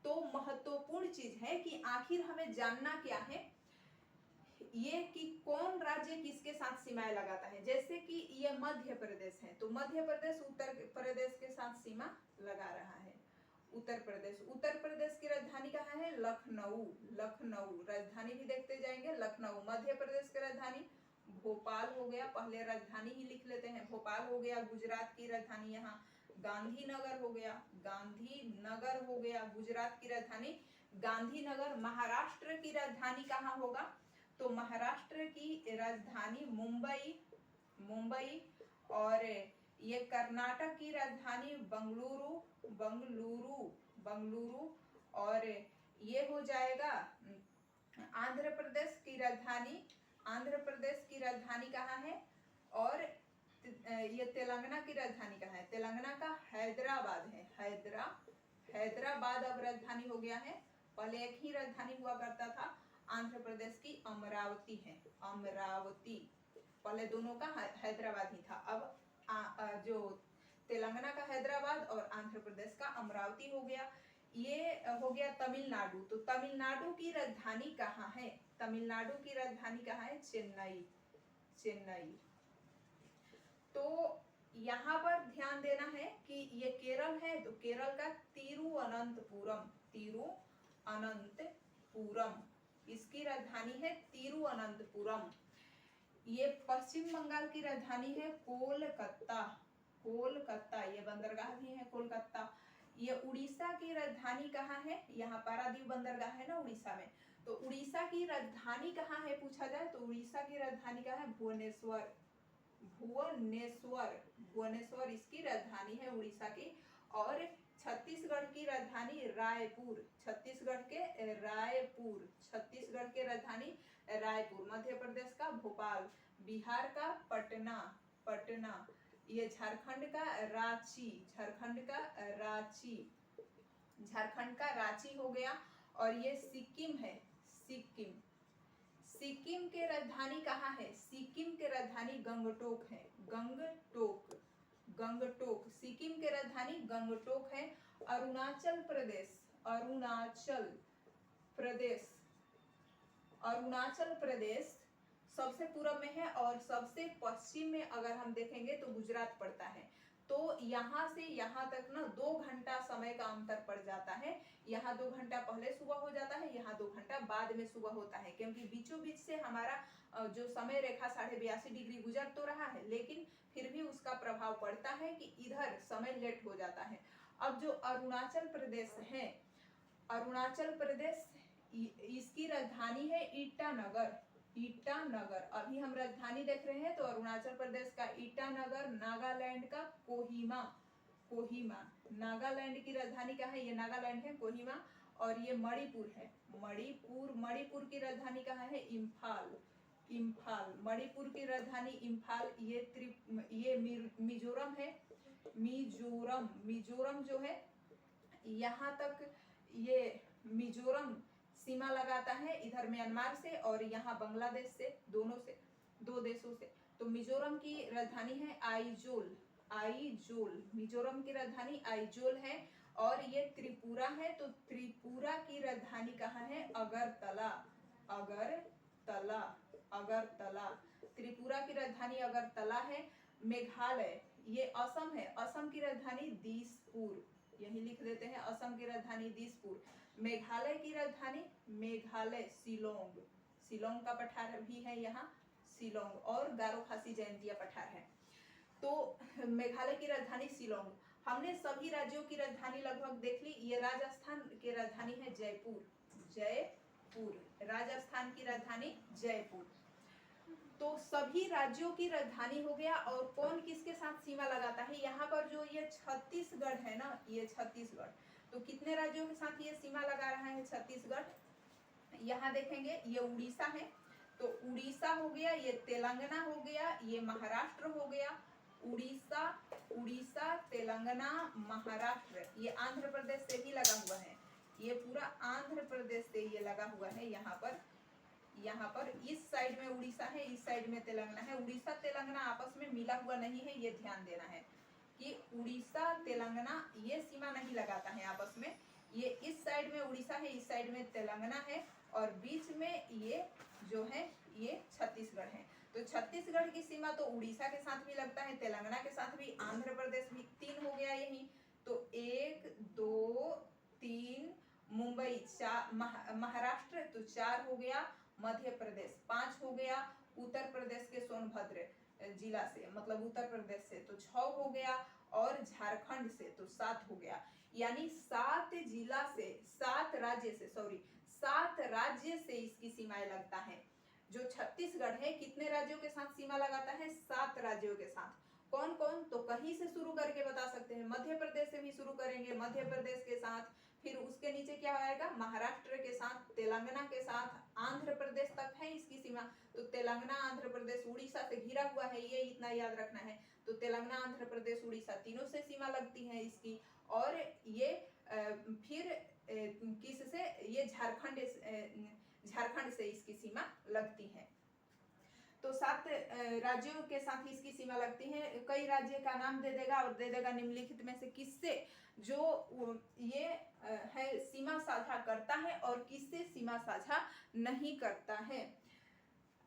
तो महत्वपूर्ण चीज है कि आखिर हमें जानना क्या है, ये कि कौन राज्य किसके साथ सीमाएं लगाता है। जैसे कि ये मध्य प्रदेश है, तो मध्य प्रदेश उत्तर प्रदेश के साथ सीमा लगा रहा है। उत्तर प्रदेश की राजधानी कहाँ है? लखनऊ, लखनऊ राजधानी भी देखते जाएंगे, लखनऊ। मध्य प्रदेश की राजधानी भोपाल हो गया, पहले राजधानी ही लिख लेते हैं, भोपाल हो गया। गुजरात की राजधानी यहाँ गांधीनगर हो गया, गांधीनगर हो गया गुजरात की राजधानी गांधीनगर। महाराष्ट्र की राजधानी कहाँ होगा? तो महाराष्ट्र की राजधानी मुंबई, मुंबई। और ये कर्नाटक की राजधानी बंगलुरु, बंगलुरु, बंगलुरु। और ये हो जाएगा आंध्र प्रदेश की राजधानी, आंध्र प्रदेश की राजधानी कहाँ है? और ये तेलंगाना की राजधानी कहाँ है? तेलंगाना का हैदराबाद है, हैदराबाद अब राजधानी हो गया है। पहले एक ही राजधानी हुआ करता था, आंध्र प्रदेश की अमरावती है, अमरावती। पहले दोनों का हैदराबाद ही था। अब जो तेलंगाना का हैदराबाद और आंध्र प्रदेश का अमरावती हो गया। ये हो गया तमिलनाडु। तो तमिलनाडु की राजधानी कहाँ है? तमिलनाडु की राजधानी कहाँ है? चेन्नई, चेन्नई। तो यहाँ पर ध्यान देना है कि ये केरल है, तो केरल का तिरुवनंतपुरम, तिरुवनंतपुरम, इसकी राजधानी है तिरुवनंतपुरम। ये पश्चिम बंगाल की राजधानी है कोलकाता, कोलकाता, ये बंदरगाह भी है कोलकाता। ये उड़ीसा की राजधानी कहाँ है? यहाँ पारादीप बंदरगाह है ना उड़ीसा में, तो उड़ीसा की राजधानी कहाँ है पूछा जाए तो उड़ीसा की राजधानी कहाँ है? भुवनेश्वर, भुवनेश्वर, भुवनेश्वर इसकी राजधानी है उड़ीसा की। और छत्तीसगढ़ की राजधानी रायपुर, छत्तीसगढ़ के रायपुर, छत्तीसगढ़ के राजधानी रायपुर। मध्य प्रदेश का भोपाल, बिहार का पटना, पटना। ये झारखंड का रांची, झारखंड का रांची, झारखंड का रांची हो गया। और ये सिक्किम है, सिक्किम, सिक्किम के राजधानी कहाँ है? सिक्किम के राजधानी गंगटोक है, गंगटोक, गंगटोक, सिक्किम के राजधानी गंगटोक है। अरुणाचल प्रदेश, अरुणाचल प्रदेश, अरुणाचल प्रदेश सबसे पूर्व में है और सबसे पश्चिम में अगर हम देखेंगे तो गुजरात पड़ता है। तो यहाँ से यहाँ तक ना 2 घंटा समय का अंतर पड़ जाता है। यहाँ 2 घंटा पहले सुबह हो जाता है, यहाँ 2 घंटा बाद में सुबह होता है, क्योंकि बीचों बीच से हमारा जो समय रेखा 82.5 डिग्री गुजर तो रहा है, लेकिन फिर भी उसका प्रभाव पड़ता है कि इधर समय लेट हो जाता है। अब जो अरुणाचल प्रदेश है, अरुणाचल प्रदेश इसकी राजधानी है ईटानगर। ईटानगर, अभी हम राजधानी देख रहे हैं तो अरुणाचल प्रदेश का ईटानगर, नागालैंड का कोहिमा, कोहिमा नागालैंड की राजधानी क्या है, ये नागालैंड है कोहिमा। और ये मणिपुर है, मणिपुर, मणिपुर की राजधानी कहाँ है, इम्फाल, इम्फाल, मणिपुर की राजधानी इम्फाल। ये मिजोरम है, मिजोरम, मिजोरम जो है यहाँ तक ये मिजोरम सीमा लगाता है इधर म्यांमार से और यहाँ बांग्लादेश से, दोनों से, 2 देशों से। तो मिजोरम की राजधानी है आइजोल, आइजोल, मिजोरम की राजधानी आइजोल है। और ये त्रिपुरा है, तो त्रिपुरा की राजधानी कहाँ है, अगरतला, अगरतला, अगरतला, त्रिपुरा की राजधानी अगरतला है। मेघालय, ये असम है, असम की राजधानी दिसपुर, यही लिख देते हैं, असम की राजधानी दिसपुर। मेघालय की राजधानी, मेघालय शिलोंग, शिलोंग का पठार भी है यहाँ, शिलोंग, और गारो खासी जयंतिया पठार है। तो मेघालय की राजधानी शिलोंग। हमने सभी राज्यों की राजधानी लगभग देख ली। ये राजस्थान की राजधानी है जयपुर, जयपुर, राजस्थान की राजधानी जयपुर। तो सभी राज्यों की राजधानी हो गया। और कौन किसके साथ सीमा लगाता है, यहाँ पर जो ये छत्तीसगढ़ है ना, ये छत्तीसगढ़, तो कितने राज्यों के साथ ये सीमा लगा रहा है छत्तीसगढ़, यहाँ देखेंगे ये उड़ीसा है, तो उड़ीसा हो गया, ये तेलंगाना हो गया, ये महाराष्ट्र हो गया, उड़ीसा, उड़ीसा, तेलंगाना, महाराष्ट्र, ये आंध्र प्रदेश से ही लगा हुआ है, ये पूरा आंध्र प्रदेश से ये लगा हुआ है। यहाँ पर इस साइड में उड़ीसा है, इस साइड में तेलंगाना है। उड़ीसा तेलंगाना आपस में मिला हुआ नहीं है, ये ध्यान देना है कि उड़ीसा तेलंगाना ये सीमा नहीं लगाता है आपस में। ये इस साइड में उड़ीसा है, इस साइड में तेलंगाना है, और बीच में ये जो है ये छत्तीसगढ़ है। तो छत्तीसगढ़ की सीमा तो उड़ीसा के साथ भी लगता है, तेलंगाना के साथ भी, आंध्र प्रदेश भी, 3 हो गया यही। तो 1 2 3, मुंबई 4, महाराष्ट्र तो 4 हो गया, मध्य प्रदेश 5 हो गया, उत्तर प्रदेश के सोनभद्र जिला से, मतलब उत्तर प्रदेश से तो 6 हो गया, और झारखंड से तो 7 हो गया। यानी 7 जिला से, 7 राज्य से, सॉरी 7 राज्य से इसकी सीमाएं लगता है। जो छत्तीसगढ़ है कितने राज्यों के साथ सीमा लगाता है, 7 राज्यों के साथ। कौन कौन, तो कहीं से शुरू करके बता सकते हैं, मध्य प्रदेश से भी शुरू करेंगे, मध्य प्रदेश के साथ, फिर उसके नीचे क्या आएगा, महाराष्ट्र के साथ, तेलंगाना के साथ, आंध्र प्रदेश तक है इसकी सीमा। तो तेलंगाना, आंध्र प्रदेश, उड़ीसा से घिरा हुआ है, ये इतना याद रखना है। तो तेलंगाना, आंध्र प्रदेश, उड़ीसा तीनों से सीमा लगती है इसकी। और ये फिर किससे, ये झारखंड से इसकी सीमा लगती है। तो 7 राज्यों के साथ इसकी सीमा लगती है। कई राज्य का नाम दे देगा और दे देगा निम्नलिखित में से किससे जो ये है सीमा साझा करता है और किससे सीमा साझा नहीं करता है।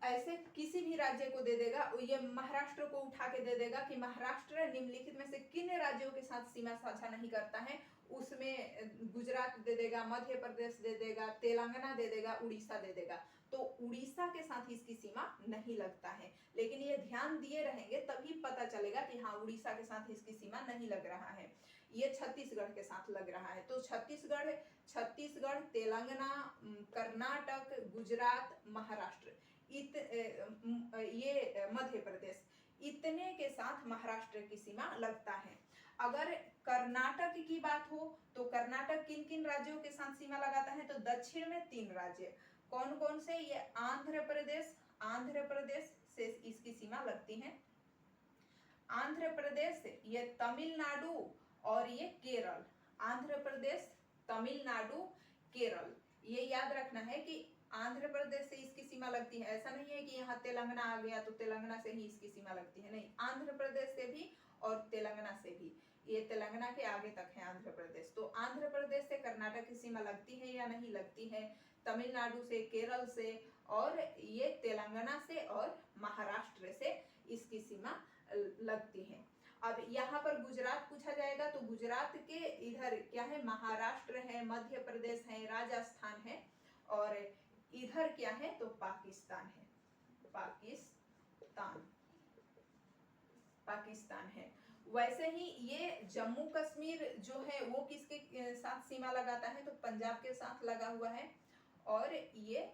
ऐसे किसी भी राज्य को दे देगा, ये महाराष्ट्र को उठा के दे देगा कि महाराष्ट्र निम्नलिखित में से किन राज्यों के साथ सीमा साझा नहीं करता है। उसमें गुजरात दे देगा, मध्य प्रदेश दे देगा, तेलंगाना दे देगा, उड़ीसा दे देगा। तो उड़ीसा के साथ इसकी सीमा नहीं लगता है, लेकिन ये ध्यान दिए रहेंगे तभी पता चलेगा कि हाँ उड़ीसा के साथ इसकी सीमा नहीं लग रहा है, ये छत्तीसगढ़ के साथ लग रहा है। तो छत्तीसगढ़, तेलंगाना, कर्नाटक, गुजरात, महाराष्ट्र, ये मध्य प्रदेश, इतने के साथ महाराष्ट्र की सीमा लगता है। अगर कर्नाटक की बात हो तो कर्नाटक किन किन राज्यों के साथ सीमा लगाता है, तो दक्षिण में 3 राज्य, कौन कौन से, ये आंध्र प्रदेश से इसकी सीमा लगती है, आंध्र प्रदेश, ये तमिलनाडु और ये केरल, आंध्र प्रदेश, तमिलनाडु, केरल, ये याद रखना है कि आंध्र प्रदेश से इसकी सीमा लगती है। ऐसा नहीं है कि यहाँ तेलंगाना आ गया तो तेलंगाना से ही इसकी सीमा लगती है, नहीं, आंध्र प्रदेश से भी और तेलंगाना से भी, ये तेलंगाना के आगे तक है आंध्र प्रदेश। तो आंध्र प्रदेश से कर्नाटक की सीमा लगती है या नहीं लगती है, तमिलनाडु से, केरल से, और ये तेलंगाना से और महाराष्ट्र से इसकी सीमा लगती है। अब यहाँ पर गुजरात पूछा जाएगा तो गुजरात के इधर क्या है, महाराष्ट्र है, मध्य प्रदेश है, राजस्थान है, और इधर क्या है तो पाकिस्तान है, पाकिस्तान है। वैसे ही ये जम्मू कश्मीर जो है वो किसके साथ सीमा लगाता है तो पंजाब के साथ लगा हुआ है, और ये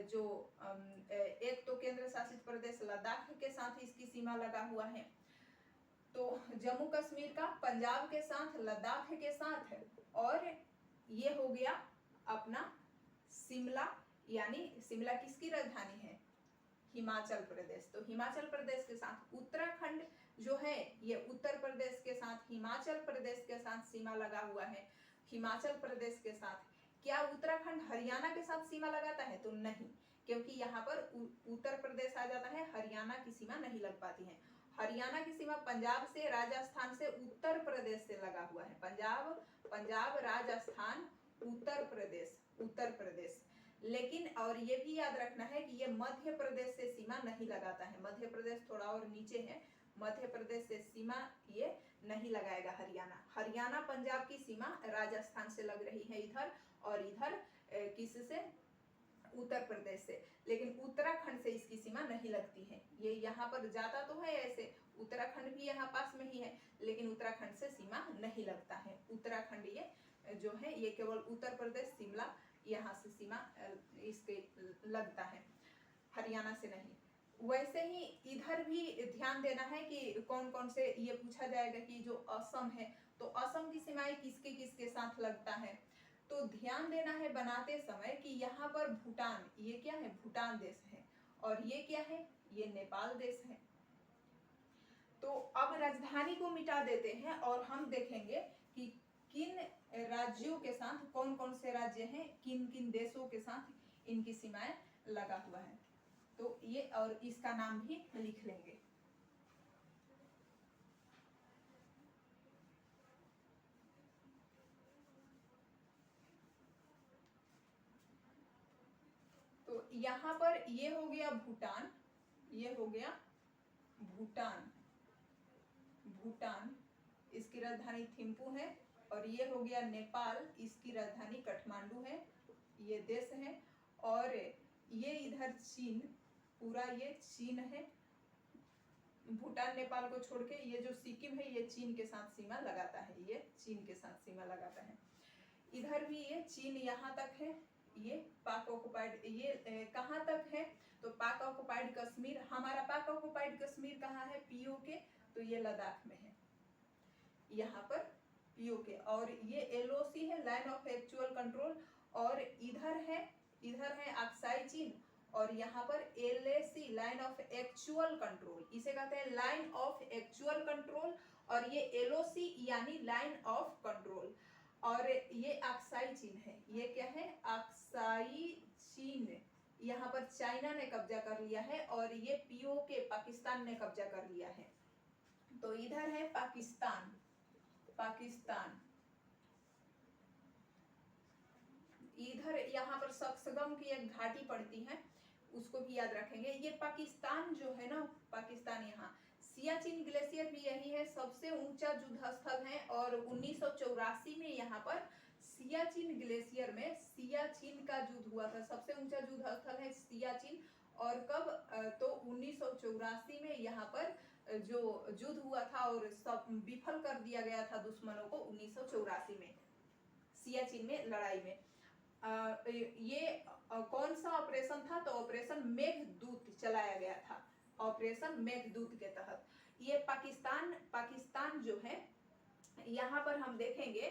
जो एक तो केंद्र शासित प्रदेश लद्दाख के साथ इसकी सीमा लगा हुआ है। तो जम्मू कश्मीर का पंजाब के साथ, लद्दाख के साथ है, और ये हो गया अपना शिमला, यानी शिमला किसकी राजधानी है, हिमाचल प्रदेश। तो हिमाचल प्रदेश के साथ उत्तराखंड जो है ये उत्तर प्रदेश के साथ, हिमाचल प्रदेश के साथ सीमा लगा हुआ है, हिमाचल प्रदेश के साथ। क्या उत्तराखंड हरियाणा के साथ सीमा लगाता है तो नहीं, क्योंकि यहाँ पर उत्तर प्रदेश आ जाता है, हरियाणा की सीमा नहीं लग पाती है। हरियाणा की सीमा पंजाब से, राजस्थान से, उत्तर प्रदेश से लगा हुआ है। पंजाब, राजस्थान, उत्तर प्रदेश। लेकिन और ये भी याद रखना है कि ये मध्य प्रदेश से सीमा नहीं लगाता है, मध्य प्रदेश थोड़ा और नीचे है, मध्य प्रदेश से सीमा ये नहीं लगाएगा हरियाणा पंजाब की सीमा राजस्थान से लग रही है इधर, और इधर किससे, उत्तर प्रदेश से। लेकिन उत्तराखंड से इसकी सीमा नहीं लगती है, ये यहाँ पर जाता तो है ऐसे, उत्तराखंड भी यहाँ पास में ही है, लेकिन उत्तराखंड से सीमा नहीं लगता है। उत्तराखंड ये जो है ये केवल उत्तर प्रदेश, शिमला, यहाँ से सीमा इसके लगता है, हरियाणा से नहीं। वैसे ही इधर भी ध्यान देना है कि कौन कौन से, ये पूछा जाएगा कि जो असम है तो असम की सीमाएं किसके किसके साथ लगता है। तो ध्यान देना है बनाते समय कि यहाँ पर भूटान, ये क्या है, भूटान देश है, और ये क्या है, ये नेपाल देश है। तो अब राजधानी को मिटा देते हैं और हम देखेंगे कि किन राज्यों के साथ, कौन कौन से राज्य हैं, किन किन देशों के साथ इनकी सीमाएं लगा हुआ है। तो ये और इसका नाम भी लिख लेंगे। तो यहाँ पर ये हो गया भूटान, ये हो गया भूटान, इसकी राजधानी थिम्पू है, और ये हो गया नेपाल, इसकी राजधानी काठमांडू है, ये देश है। और ये इधर चीन, पूरा ये चीन है, भूटान नेपाल को छोड़ के ये जो सिक्किम है ये चीन के साथ सीमा लगाता है, ये चीन के साथ सीमा लगाता है। इधर भी ये चीन यहाँ तक है, ये पाक ऑक्युपाइड, ये कहाँ तक है तो पाक ऑक्युपाइड कश्मीर, हमारा पाक ऑक्युपाइड कश्मीर कहाँ है, पीओके, तो ये लद्दाख में है, यहाँ पर पीओके। और ये एलओसी है, लाइन ऑफ एक्चुअल कंट्रोल, और इधर है अक्साई चीन, और यहाँ पर LAC, line of actual control, इसे कहते हैं लाइन ऑफ एक्चुअल कंट्रोल, और ये एलओसी यानी लाइन ऑफ कंट्रोल। और ये अक्साई चीन है, ये क्या है, अक्साई चीन, यहाँ पर चाइना ने कब्जा कर लिया है, और ये पीओके पाकिस्तान ने कब्जा कर लिया है। तो इधर है पाकिस्तान, इधर यहाँ पर सक्सगम की एक घाटी पड़ती है, उसको भी याद रखेंगे। ये पाकिस्तान जो है ना, पाकिस्तान, यहाँ सियाचिन ग्लेशियर भी यही है, सबसे ऊंचा युद्ध स्थल है, और 1984 में यहाँ पर सियाचिन ग्लेशियर में सियाचिन का युद्ध हुआ था, सबसे ऊंचा युद्ध स्थल है सियाचिन। और कब तो 1984 में यहाँ पर जो युद्ध हुआ था और सब विफल कर दिया गया था दुश्मनों को 1984 में सियाचिन में लड़ाई में। ये कौन सा ऑपरेशन था तो ऑपरेशन मेघदूत चलाया गया था, ऑपरेशन मेघदूत के तहत। ये पाकिस्तान जो है, यहाँ पर हम देखेंगे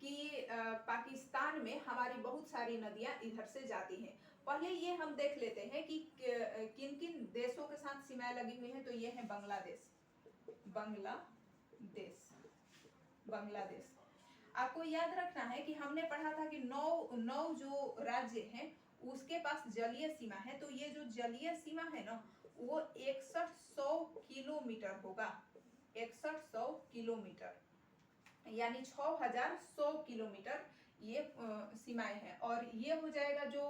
कि पाकिस्तान में हमारी बहुत सारी नदियां इधर से जाती हैं। पहले ये हम देख लेते हैं कि किन किन देशों के साथ सीमाएं लगी हुई हैं। तो ये है बांग्लादेश। आपको याद रखना है कि हमने पढ़ा था कि नौ जो राज्य हैं उसके पास जलीय सीमा है। तो ये जो जलीय सीमा है ना वो 6100 किलोमीटर होगा, 6100 किलोमीटर, यानी 6100 किलोमीटर ये सीमाएं हैं। और ये हो जाएगा जो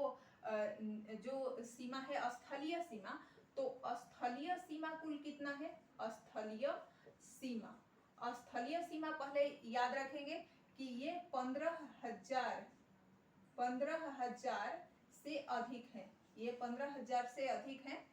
सीमा है स्थलीय सीमा। तो स्थलीय सीमा कुल कितना है, स्थलीय सीमा स्थलीय सीमा पहले याद रखेंगे कि ये 15,000 से अधिक है, ये 15,000 से अधिक है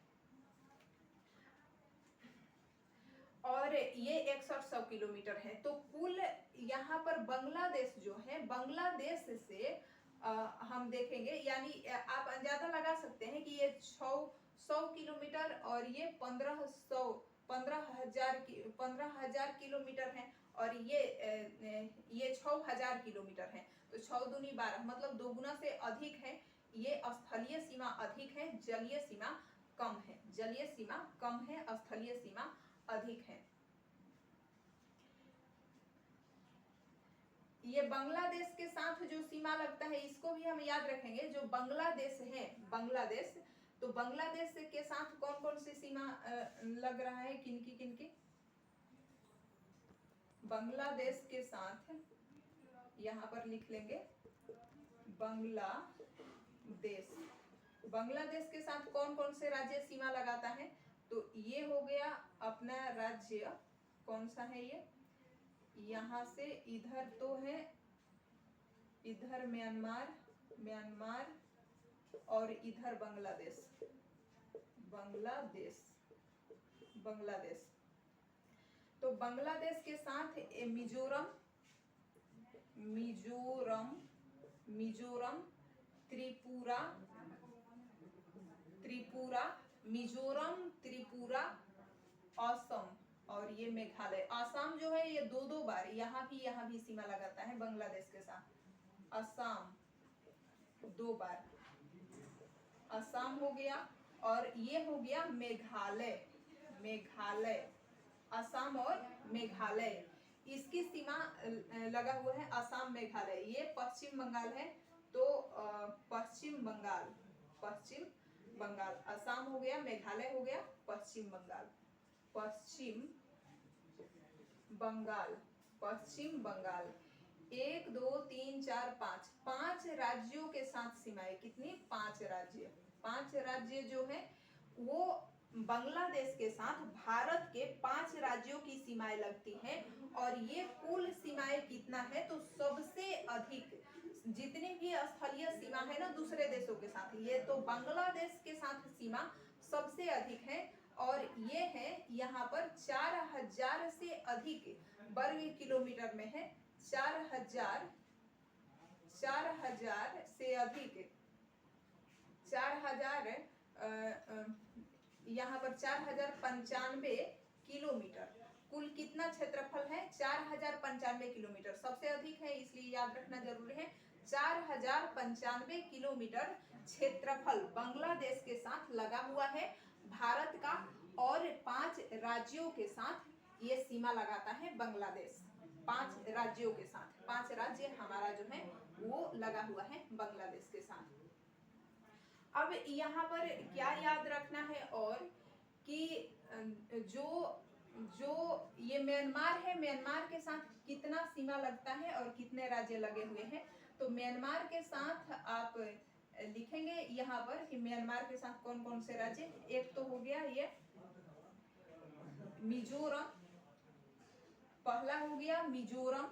और ये 6100 किलोमीटर है। तो कुल यहाँ पर बांग्लादेश जो है, बांग्लादेश से हम देखेंगे, यानी आप अंदाजा लगा सकते हैं कि ये 100 किलोमीटर और ये 15,000 किलोमीटर है और ये 6,000 किलोमीटर है। तो 6 दूनी 12 मतलब 2 गुना से अधिक है। ये स्थलीय सीमा अधिक है, जलीय सीमा कम है। जलीय सीमा कम है, स्थलीय सीमा अधिक है। ये बांग्लादेश के साथ जो सीमा लगता है इसको भी हम याद रखेंगे। जो बांग्लादेश है, बांग्लादेश, तो बांग्लादेश के साथ कौन कौन सी सीमा लग रहा है, किनकी बांग्लादेश के साथ यहाँ पर लिख लेंगे बांग्लादेश। बांग्लादेश के साथ कौन कौन से राज्य सीमा लगाता है, तो ये हो गया अपना राज्य, कौन सा है ये, यहाँ से इधर तो है, इधर म्यांमार और इधर बांग्लादेश। तो बांग्लादेश के साथ मिजोरम, त्रिपुरा, असम और ये मेघालय। असम जो है ये 2 बार यहाँ भी सीमा लगाता है बांग्लादेश के साथ। असम 2 बार, असम हो गया और ये हो गया मेघालय, असम और मेघालय, इसकी सीमा लगा हुआ है असम मेघालय। ये पश्चिम बंगाल है, तो पश्चिम बंगाल, असम हो गया, मेघालय हो गया, पश्चिम बंगाल। 1 2 3 4 5 राज्यों के साथ सीमाएं, कितनी, 5 राज्य जो है वो बांग्लादेश के साथ भारत के 5 राज्यों की सीमाएं लगती हैं। और ये कुल सीमाएं कितना है, तो सबसे अधिक जितनी भी स्थलीय सीमा है ना दूसरे देशों के साथ, ये तो बांग्लादेश के साथ सीमा सबसे अधिक है और ये है यहाँ पर 4,000 से अधिक वर्ग किलोमीटर में है। 4,000 से अधिक, 4,000 यहाँ पर 4,095 किलोमीटर। कुल कितना क्षेत्रफल है, 4,095 किलोमीटर, सबसे अधिक है इसलिए याद रखना जरूरी है। 4,095 किलोमीटर क्षेत्रफल बांग्लादेश के साथ लगा हुआ है भारत का और 5 राज्यों के साथ ये सीमा लगाता है बांग्लादेश। 5 राज्यों के साथ, 5 राज्य हमारा जो है वो लगा हुआ है बांग्लादेश के साथ। अब यहाँ पर क्या याद रखना है और कि जो ये म्यांमार है, म्यांमार के साथ कितना सीमा लगता है और कितने राज्य लगे हुए हैं। तो म्यांमार के साथ आप लिखेंगे यहाँ पर कि म्यांमार के साथ कौन कौन से राज्य। एक तो हो गया ये मिजोरम, पहला हो गया मिजोरम,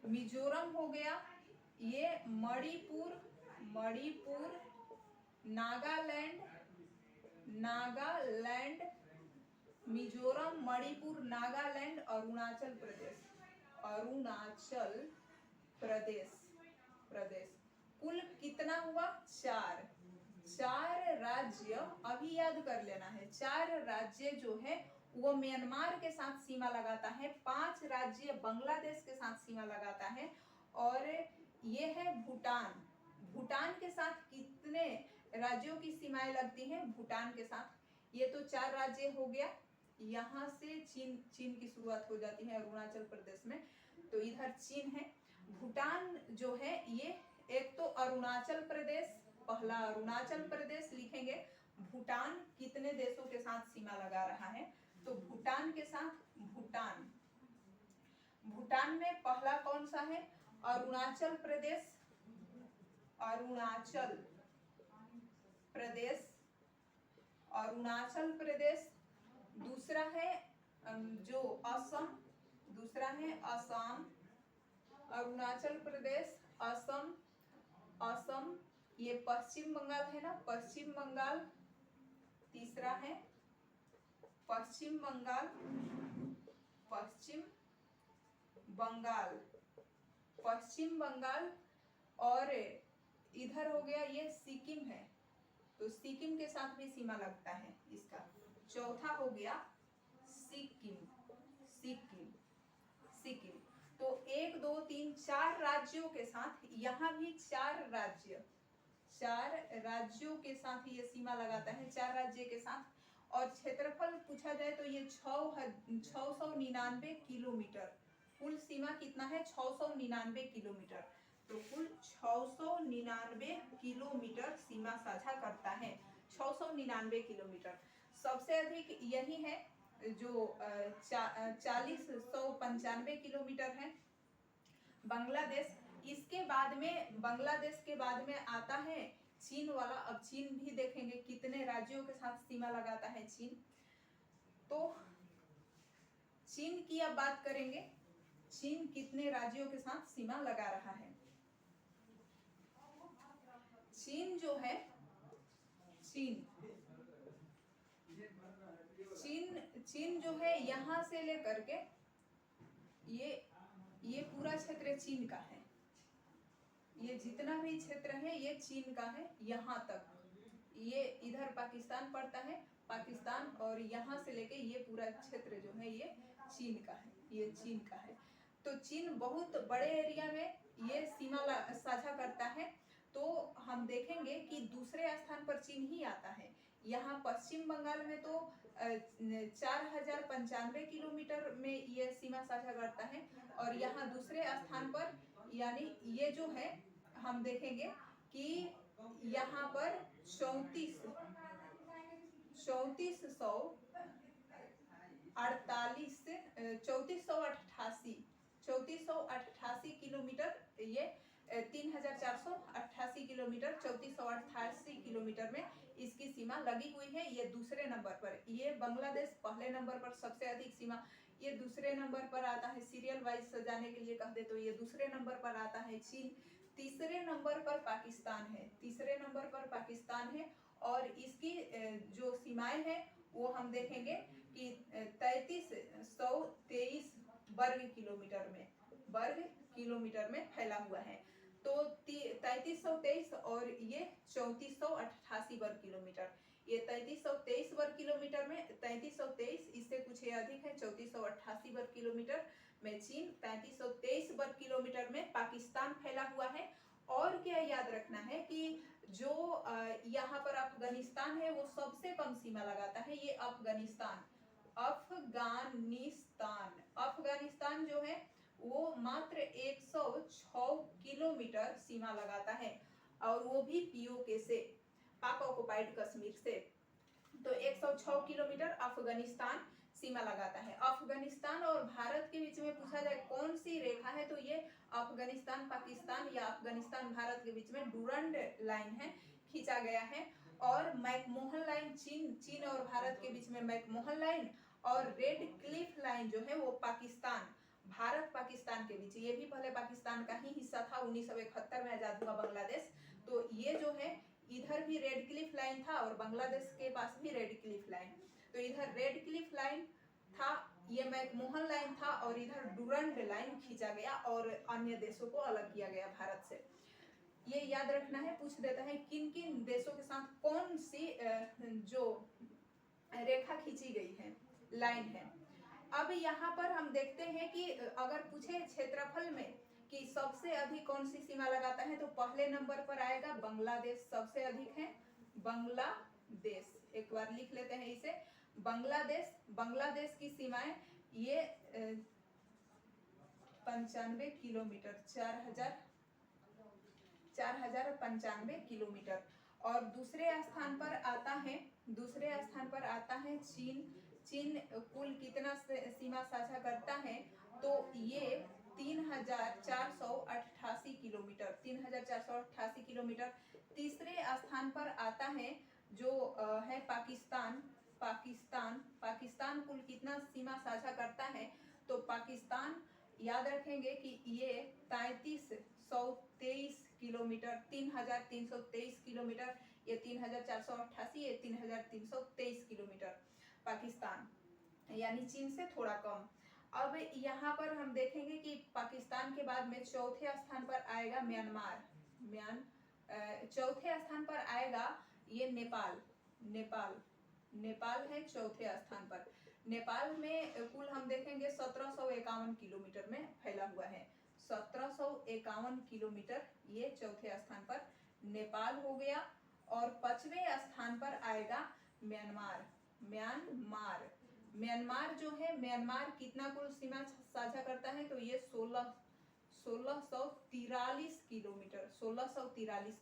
मिजोरम हो गया। ये मणिपुर, नागालैंड, मिजोरम, मणिपुर, नागालैंड, अरुणाचल प्रदेश। कुल कितना हुआ, 4 राज्य, अभी याद कर लेना है। 4 राज्य जो है वो म्यांमार के साथ सीमा लगाता है, 5 राज्य बांग्लादेश के साथ सीमा लगाता है और ये है भूटान के साथ कितने राज्यों की सीमाएं लगती हैं भूटान के साथ। ये तो 4 राज्य हो गया। यहाँ से चीन की शुरुआत हो जाती है अरुणाचल प्रदेश में, तो इधर चीन है। भूटान जो है ये एक तो अरुणाचल प्रदेश, पहला अरुणाचल प्रदेश लिखेंगे। भूटान कितने देशों के साथ सीमा लगा रहा है, तो भूटान के साथ भूटान में पहला कौन सा है, अरुणाचल अरुणाचल प्रदेश, अरुणाचल प्रदेश। दूसरा है जो असम, दूसरा है असम, अरुणाचल प्रदेश, असम, असम, ये पश्चिम बंगाल है ना, पश्चिम बंगाल। तीसरा है पश्चिम बंगाल, पश्चिम बंगाल, पश्चिम बंगाल। और इधर हो गया ये सिक्किम है, तो सिक्किम के साथ भी सीमा लगता है इसका। चौथा हो गया सिक्किम, सिक्किम, सिक्किम। तो 1 2 3 4 राज्यों के साथ, यहाँ भी 4 राज्य, 4 राज्यों के साथ ये सीमा लगाता है, 4 राज्य के साथ। और क्षेत्रफल पूछा जाए तो ये 699 किलोमीटर, कुल सीमा कितना है 699 किलोमीटर। तो कुल 699 किलोमीटर सीमा साझा करता है, 699 किलोमीटर। सबसे अधिक यही है जो 4095 किलोमीटर है बांग्लादेश। इसके बाद में, बांग्लादेश के बाद में आता है चीन वाला। अब चीन भी देखेंगे कितने राज्यों के साथ सीमा लगाता है चीन। तो चीन की अब बात करेंगे, चीन कितने राज्यों के साथ सीमा लगा रहा है। चीन जो है, चीन चीन जो है यहाँ से लेकर के ये पूरा क्षेत्र चीन का है, ये जितना भी क्षेत्र है ये चीन का है यहाँ तक। ये इधर पाकिस्तान पड़ता है, पाकिस्तान, और यहाँ से लेके ये पूरा क्षेत्र जो है ये चीन का है, ये चीन का है। तो चीन बहुत बड़े एरिया में ये सीमा साझा करता है। तो हम देखेंगे कि दूसरे स्थान पर चीन ही आता है। यहाँ पश्चिम बंगाल में तो 4095 किलोमीटर में ये सीमा साझा करता है, और यहाँ दूसरे स्थान पर, यानी ये जो है हम देखेंगे कि यहाँ पर 3488 किलोमीटर, ये 3488 किलोमीटर, 3488 किलोमीटर में इसकी सीमा लगी हुई है। ये दूसरे नंबर पर, ये बांग्लादेश पहले नंबर पर सबसे अधिक सीमा, ये दूसरे नंबर पर आता है। सीरियल वाइज सजाने के लिए कह दे तो ये दूसरे नंबर पर आता है चीन। तीसरे नंबर पर पाकिस्तान है, तीसरे नंबर पर पाकिस्तान है। और इसकी जो सीमाएं हैं वो हम देखेंगे कि 3323 वर्ग किलोमीटर में फैला हुआ है। तो 3323 और ये 3488 वर्ग किलोमीटर। ये 3323 वर्ग किलोमीटर में 3323, इससे कुछ ये अधिक है 3488 वर्ग किलोमीटर में चीन, 3523 वर्ग किलोमीटर में पाकिस्तान फैला हुआ है। और क्या याद रखना है कि जो यहाँ पर अफगानिस्तान है वो सबसे कम सीमा लगाता है, ये अफगानिस्तान, अफगानिस्तान जो है वो मात्र 106 किलोमीटर सीमा लगाता है, और वो भी पीओके से, पाक ऑक्युपाइड कश्मीर से। तो 106 किलोमीटर अफगानिस्तान सीमा लगाता है। अफगानिस्तान और भारत के बीच में पूछा जाए कौन सी रेखा है, तो ये अफगानिस्तान पाकिस्तान या अफगानिस्तान भारत के बीच में डूरंड लाइन है, खींचा गया है। और मैकमोहन लाइन, चीन और भारत के बीच में मैकमोहन लाइन, और रेड क्लिफ लाइन जो है वो पाकिस्तान, भारत पाकिस्तान के बीच, ये भी पहले पाकिस्तान का ही हिस्सा था, 1971 में आजाद हुआ बांग्लादेश। तो ये जो है इधर भी रेड क्लिफ लाइन था और बांग्लादेश के पास भी रेड क्लिफ लाइन। तो इधर रेड क्लिफ लाइन था, ये मैकमोहन लाइन था, और इधर डूरंड लाइन खींचा गया और अन्य देशों को अलग किया गया भारत से। ये याद रखना है, पूछ देता है किन किन देशों के साथ कौन सी जो रेखा खींची गई है, लाइन है। अब यहाँ पर हम देखते हैं कि अगर पूछे क्षेत्रफल में कि सबसे अधिक कौन सी सीमा लगाता है, तो पहले नंबर पर आएगा बांग्लादेश, सबसे अधिक है बांग्लादेश। एक बार लिख लेते हैं इसे, बांग्लादेश की सीमाएं ये 95 किलोमीटर, 4095 किलोमीटर। और दूसरे स्थान पर आता है चीन। चीन कुल कितना सीमा साझा करता है, तो ये 3,488 किलोमीटर, 3,488 किलोमीटर। तीसरे स्थान पर आता है जो है पाकिस्तान। पाकिस्तान कुल कितना सीमा साझा करता है? तो पाकिस्तान याद रखेंगे कि ये 3323 किलोमीटर, 3,323 किलोमीटर, ये 3,488, ये 3,323 किलोमीटर पाकिस्तान, यानी चीन से थोड़ा कम। अब यहाँ पर हम देखेंगे कि पाकिस्तान के बाद में चौथे स्थान पर आएगा म्यांमार। चौथे स्थान पर आएगा ये नेपाल है चौथे स्थान पर। नेपाल में कुल हम देखेंगे 1751 किलोमीटर में फैला हुआ है। 1751 किलोमीटर ये चौथे स्थान पर नेपाल हो गया। और पांचवें स्थान पर आएगा म्यांमार जो है, म्यांमार कितना कुल सीमा साझा करता है? तो ये 1643 किलोमीटर, 1643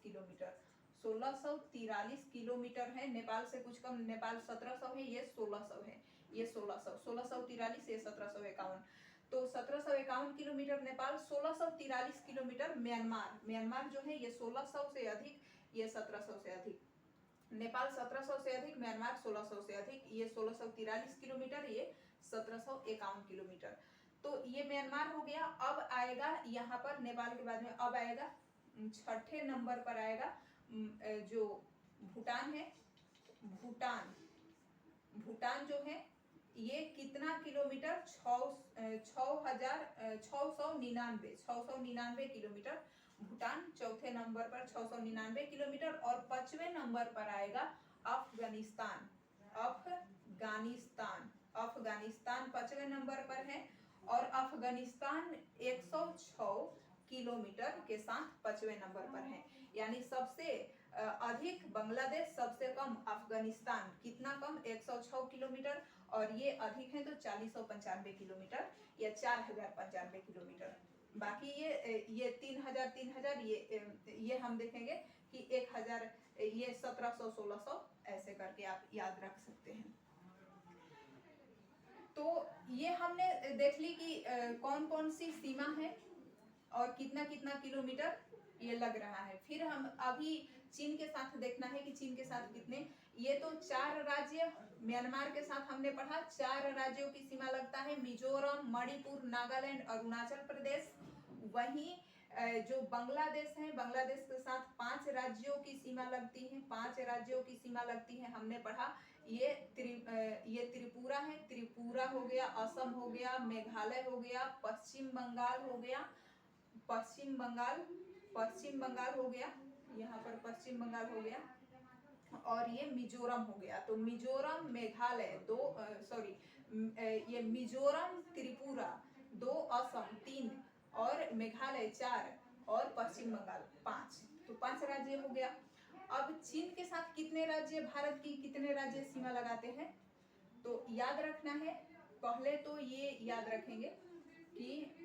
किलोमीटर है। नेपाल से कुछ कम, नेपाल 1700 है, ये 1600 है, ये 1643, ये 1751। तो 1751 किलोमीटर नेपाल, 1643 किलोमीटर म्यांमार जो है ये 1600 से अधिक, ये 1700 से अधिक। नेपाल 1700 से अधिक, म्यांमार 1600 से अधिक, ये 1643 किलोमीटर, ये 1751 किलोमीटर। तो ये म्यांमार हो गया। अब आएगा यहाँ पर नेपाल के बाद में, अब आएगा छठे नंबर पर आएगा जो भूटान है। भूटान जो है ये कितना किलोमीटर? 699 किलोमीटर। भूटान चौथे नंबर पर 699 किलोमीटर। और पांचवें नंबर पर आएगा अफगानिस्तान पांचवें नंबर पर है। और अफगानिस्तान 106 किलोमीटर के साथ पांचवें नंबर पर है। यानी सबसे अधिक बांग्लादेश, सबसे कम अफगानिस्तान। कितना कम? 106 किलोमीटर। और ये अधिक है तो 495 किलोमीटर या 4095 किलोमीटर। बाकी ये 3000 ये हम देखेंगे कि 1000, ये 1700 1600 ऐसे करके आप याद रख सकते हैं। तो ये हमने देख ली कि कौन कौन सी सीमा है और कितना कितना किलोमीटर ये लग रहा है। फिर हम अभी चीन के साथ देखना है कि चीन के साथ कितने। ये तो 4 राज्य म्यांमार के साथ हमने पढ़ा, 4 राज्यों की सीमा लगता है, मिजोरम, मणिपुर, नागालैंड, अरुणाचल प्रदेश। वहीं जो बांग्लादेश है, बांग्लादेश के साथ 5 राज्यों की सीमा लगती है, 5 राज्यों की सीमा लगती है, हमने पढ़ा। ये त्रिपुरा है, त्रिपुरा हो गया, असम हो गया, मेघालय हो गया, पश्चिम बंगाल हो गया, पश्चिम बंगाल हो गया, यहाँ पर पश्चिम बंगाल हो गया। और ये मिजोरम हो गया। तो मिजोरम, मेघालय 2, ये मिजोरम, त्रिपुरा 2, असम 3 और मेघालय 4 और पश्चिम बंगाल 5। तो 5 राज्य हो गया। अब चीन के साथ कितने राज्य, भारत की कितने राज्य सीमा लगाते हैं? तो याद रखना है, पहले तो ये याद रखेंगे कि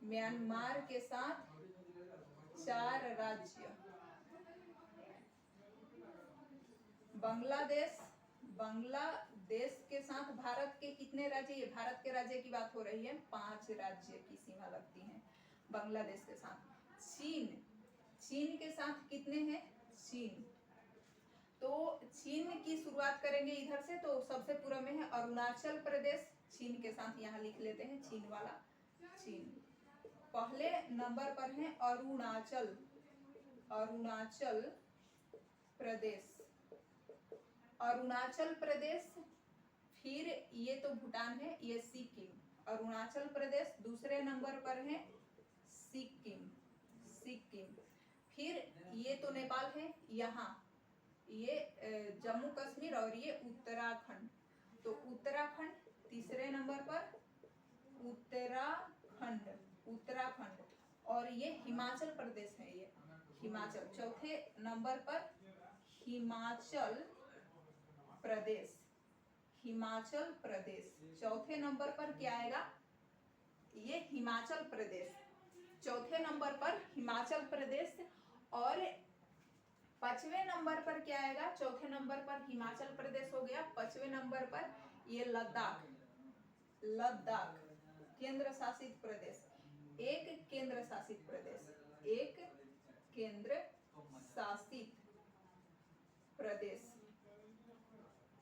म्यांमार के साथ 4 राज्य, बांग्लादेश के साथ भारत के कितने राज्य, ये भारत के राज्य की बात हो रही है, 5 राज्य की सीमा लगती है बांग्लादेश के साथ। चीन के साथ कितने हैं? तो चीन की शुरुआत करेंगे इधर से। तो सबसे पूर्व में है अरुणाचल प्रदेश, चीन के साथ यहाँ लिख लेते हैं, चीन वाला चीन। पहले नंबर पर है अरुणाचल प्रदेश। फिर ये तो भूटान है, ये सिक्किम, अरुणाचल प्रदेश। दूसरे नंबर पर है सिक्किम। फिर ये तो नेपाल है, यहाँ ये जम्मू कश्मीर और ये उत्तराखंड। तो उत्तराखंड तीसरे नंबर पर, उत्तराखंड। और ये हिमाचल प्रदेश है, ये हिमाचल। चौथे नंबर पर हिमाचल प्रदेश। चौथे नंबर पर क्या आएगा? ये हिमाचल प्रदेश, चौथे नंबर पर हिमाचल प्रदेश। और 5वें नंबर पर क्या आएगा? चौथे नंबर पर हिमाचल प्रदेश हो गया, 5वें नंबर पर ये लद्दाख। केंद्र शासित प्रदेश, एक केंद्र शासित प्रदेश, एक केंद्र शासित प्रदेश।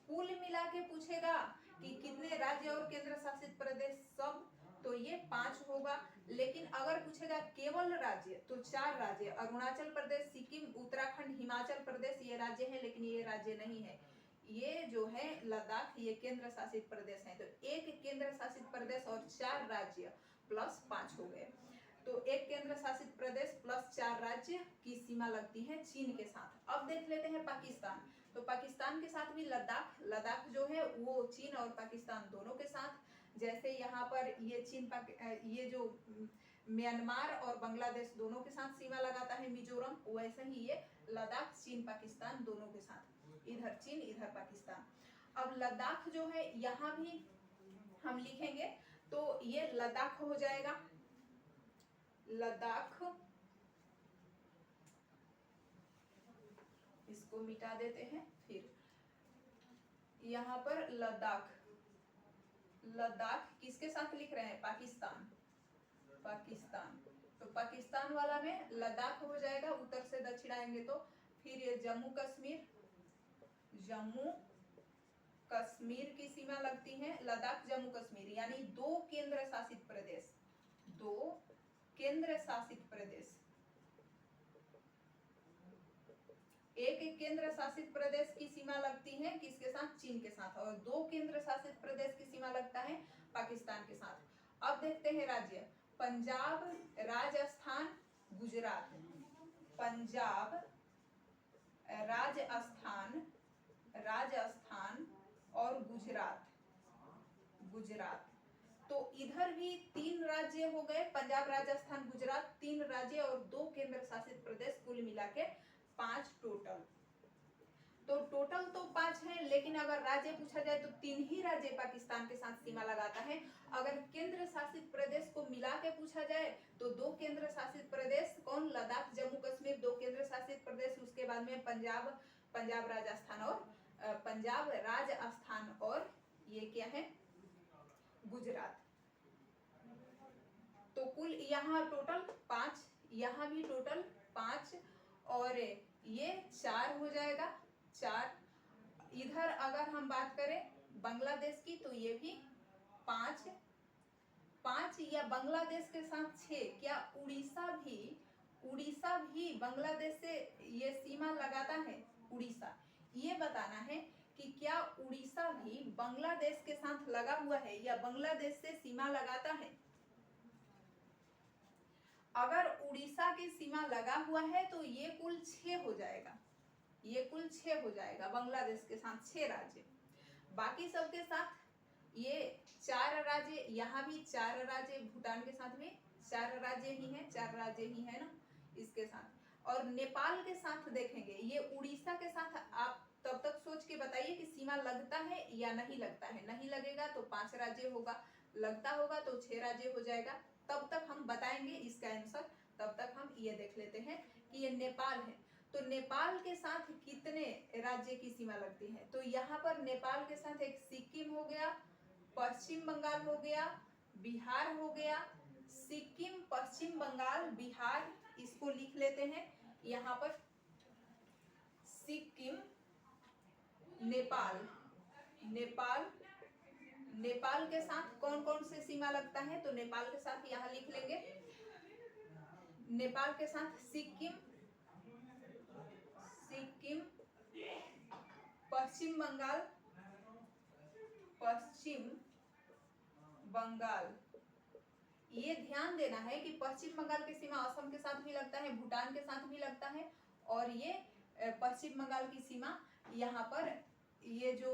कुल मिला के पूछेगा कि कितने राज्य और केंद्र शासित प्रदेश सब, तो ये 5 होगा। लेकिन अगर पूछेगा केवल राज्य तो 4 राज्य, अरुणाचल प्रदेश, सिक्किम, उत्तराखंड, हिमाचल प्रदेश ये राज्य है, लेकिन ये राज्य नहीं है। ये जो है लद्दाख, ये केंद्र शासित प्रदेश है। तो एक केंद्र शासित प्रदेश और 4 राज्य प्लस 5 हो गए। तो एक केंद्र शासित प्रदेश प्लस 4 राज्य की सीमा लगती है चीन के साथ। अब देख लेते हैं पाकिस्तान। तो पाकिस्तान के साथ भी लद्दाख, लद्दाख जो है वो चीन और पाकिस्तान दोनों के साथ, जैसे यहाँ पर ये ये जो म्यांमार और बांग्लादेश दोनों के साथ सीमा लगाता है मिजोरम, वैसे ही ये लद्दाख चीन पाकिस्तान दोनों के साथ, इधर चीन इधर पाकिस्तान। अब लद्दाख जो है यहाँ भी हम लिखेंगे तो ये लद्दाख हो जाएगा, लद्दाख, इसको मिटा देते हैं। फिर यहाँ पर लद्दाख, लद्दाख किसके साथ लिख रहे हैं, पाकिस्तान, पाकिस्तान। तो पाकिस्तान वाला में लद्दाख हो जाएगा, उत्तर से दक्षिण आएंगे तो। फिर ये जम्मू कश्मीर, जम्मू कश्मीर की सीमा लगती है लद्दाख जम्मू कश्मीर, यानी 2 केंद्र शासित प्रदेश, 2 केंद्र शासित प्रदेश। एक केंद्र शासित प्रदेश की सीमा लगती है किसके साथ, चीन के साथ, और 2 केंद्र शासित प्रदेश की सीमा लगता है पाकिस्तान के साथ। अब देखते हैं राज्य, पंजाब, राजस्थान, गुजरात, पंजाब, राजस्थान, राजस्थान और गुजरात, गुजरात। तो इधर भी 3 राज्य हो गए, पंजाब, राजस्थान, गुजरात 3 राज्य और 2 केंद्र शासित प्रदेश, कुल मिला के 5 टोटल। तो टोटल तो 5 है, लेकिन अगर राज्य पूछा जाए तो 3 ही राज्य पाकिस्तान के साथ सीमा लगाता है। अगर केंद्र शासित प्रदेश को मिला के पूछा जाए तो 2 केंद्र शासित प्रदेश, कौन, लद्दाख जम्मू कश्मीर 2 केंद्र शासित प्रदेश, उसके बाद में पंजाब, पंजाब राजस्थान और पंजाब राजस्थान और ये क्या है, गुजरात। तो कुल यहाँ टोटल 5, यहाँ भी टोटल 5 और ये 4 हो जाएगा, 4। इधर अगर हम बात करें बांग्लादेश की तो ये भी 5, 5 या बांग्लादेश के साथ 6। क्या उड़ीसा भी बांग्लादेश से ये सीमा लगाता है, उड़ीसा, ये बताना है कि क्या उड़ीसा भी बांग्लादेश के साथ लगा हुआ है या बांग्लादेश से सीमा लगाता है। अगर उड़ीसा की सीमा लगा हुआ है तो ये कुल 6 हो जाएगा, ये कुल 6 हो जाएगा, बांग्लादेश के साथ 6 राज्य। बाकी सबके साथ ये 4 राज्य, यहाँ भी 4 राज्य, भूटान के साथ भी 4 राज्य ही है, 4 राज्य ही है ना इसके साथ। और नेपाल के साथ देखेंगे, ये उड़ीसा के साथ आप तब तक सोच के बताइए कि सीमा लगता है या नहीं लगता है। नहीं लगेगा तो 5 राज्य होगा, लगता होगा तो 6 राज्य हो जाएगा। तब तक हम बताएंगे इसका आंसर, तब तक हम ये देख लेते हैं कि ये नेपाल है। तो नेपाल के साथ कितने राज्य की सीमा लगती है, तो यहाँ पर नेपाल के साथ एक सिक्किम हो गया, पश्चिम बंगाल हो गया, बिहार हो गया, सिक्किम, पश्चिम बंगाल, बिहार, इसको लिख लेते हैं यहाँ पर, सिक्किम, नेपाल, नेपाल, नेपाल के साथ कौन कौन से सीमा लगता है, तो नेपाल के साथ यहाँ लिख लेंगे, नेपाल के साथ सिक्किम, सिक्किम, पश्चिम बंगाल, पश्चिम बंगाल। ये ध्यान देना है कि पश्चिम बंगाल की सीमा असम के साथ भी लगता है, भूटान के साथ भी लगता है, और ये पश्चिम बंगाल की सीमा यहाँ पर ये जो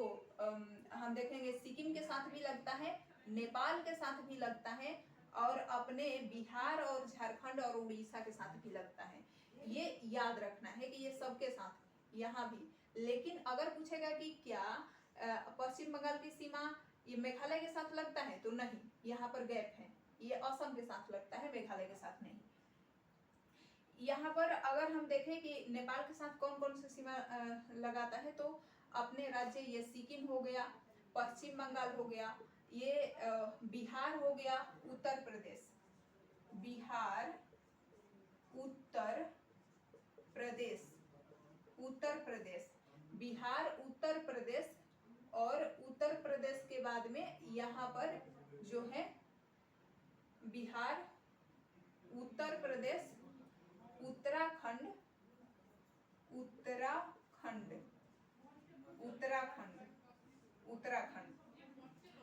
हम देखेंगे सिक्किम के साथ भी लगता है, नेपाल के साथ भी लगता है, और अपने बिहार और झारखंड और उड़ीसा के साथ भी लगता है। ये याद रखना है कि ये सबके साथ यहाँ भी। लेकिन अगर पूछेगा कि क्या पश्चिम बंगाल की सीमा ये मेघालय के साथ लगता है, तो नहीं, यहाँ पर गैप है, ये असम के साथ लगता है, मेघालय के साथ नहीं। यहाँ पर अगर हम देखें कि नेपाल के साथ कौन कौन सी सीमा लगाता है, तो अपने राज्य ये सिक्किम हो गया, पश्चिम बंगाल हो गया, ये बिहार हो गया, उत्तर प्रदेश, बिहार, उत्तर प्रदेश, उत्तर प्रदेश, बिहार, उत्तर प्रदेश, और उत्तर प्रदेश के बाद में यहाँ पर जो है बिहार, उत्तर प्रदेश, उत्तराखंड, उत्तराखंड, उत्तराखंड, उत्तराखंड।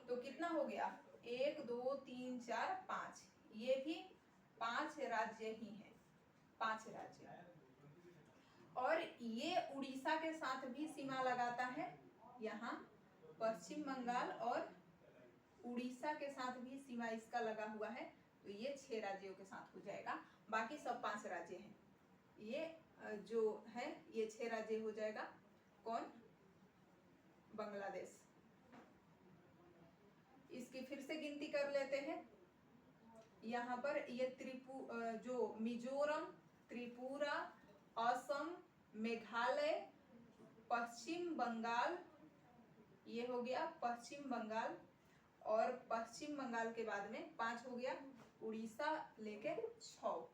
तो कितना हो गया, 1 2 3 4 5, ये भी 5 राज्य ही हैं, 5 राज्य। और ये उड़ीसा के साथ भी सीमा लगाता है, यहाँ पश्चिम बंगाल और उड़ीसा के साथ भी सीमा इसका लगा हुआ है। तो ये 6 राज्यों के साथ हो जाएगा, बाकी सब 5 राज्य हैं। ये जो है ये 6 राज्य हो जाएगा। कौन, बांग्लादेश। इसकी फिर से गिनती कर लेते हैं। यहाँ पर ये जो मिजोरम, त्रिपुरा, असम, मेघालय, पश्चिम बंगाल, ये हो गया पश्चिम बंगाल, और पश्चिम बंगाल के बाद में 5 हो गया, उड़ीसा लेके 6।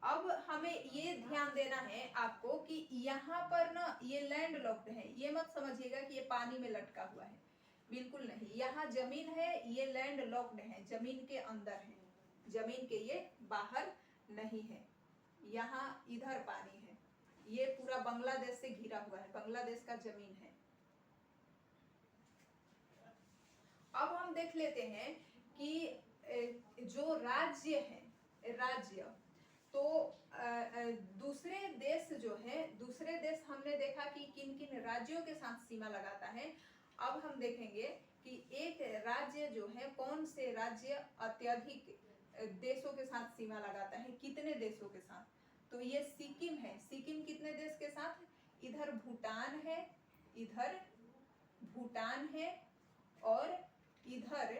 अब हमें ये ध्यान देना है आपको कि यहाँ पर ना ये लैंड लॉक्ड है, ये मत समझिएगा कि ये पानी में लटका हुआ है, बिल्कुल नहीं। यहाँ जमीन है, ये लैंड लॉक्ड है, जमीन के अंदर है, जमीन के ये बाहर नहीं है। यहाँ इधर पानी है, ये पूरा बांग्लादेश से घिरा हुआ है, बांग्लादेश का जमीन है। अब हम देख लेते हैं कि जो राज्य है, राज्य, तो दूसरे देश जो है, दूसरे देश हमने देखा कि किन किन राज्यों के साथ सीमा लगाता है। अब हम देखेंगे कि एक राज्य जो है, कौन से राज्य अत्यधिक देशों के साथ सीमा लगाता है, कितने देशों के साथ। तो ये सिक्किम है। सिक्किम कितने देश के साथ, इधर भूटान है, इधर भूटान है, और इधर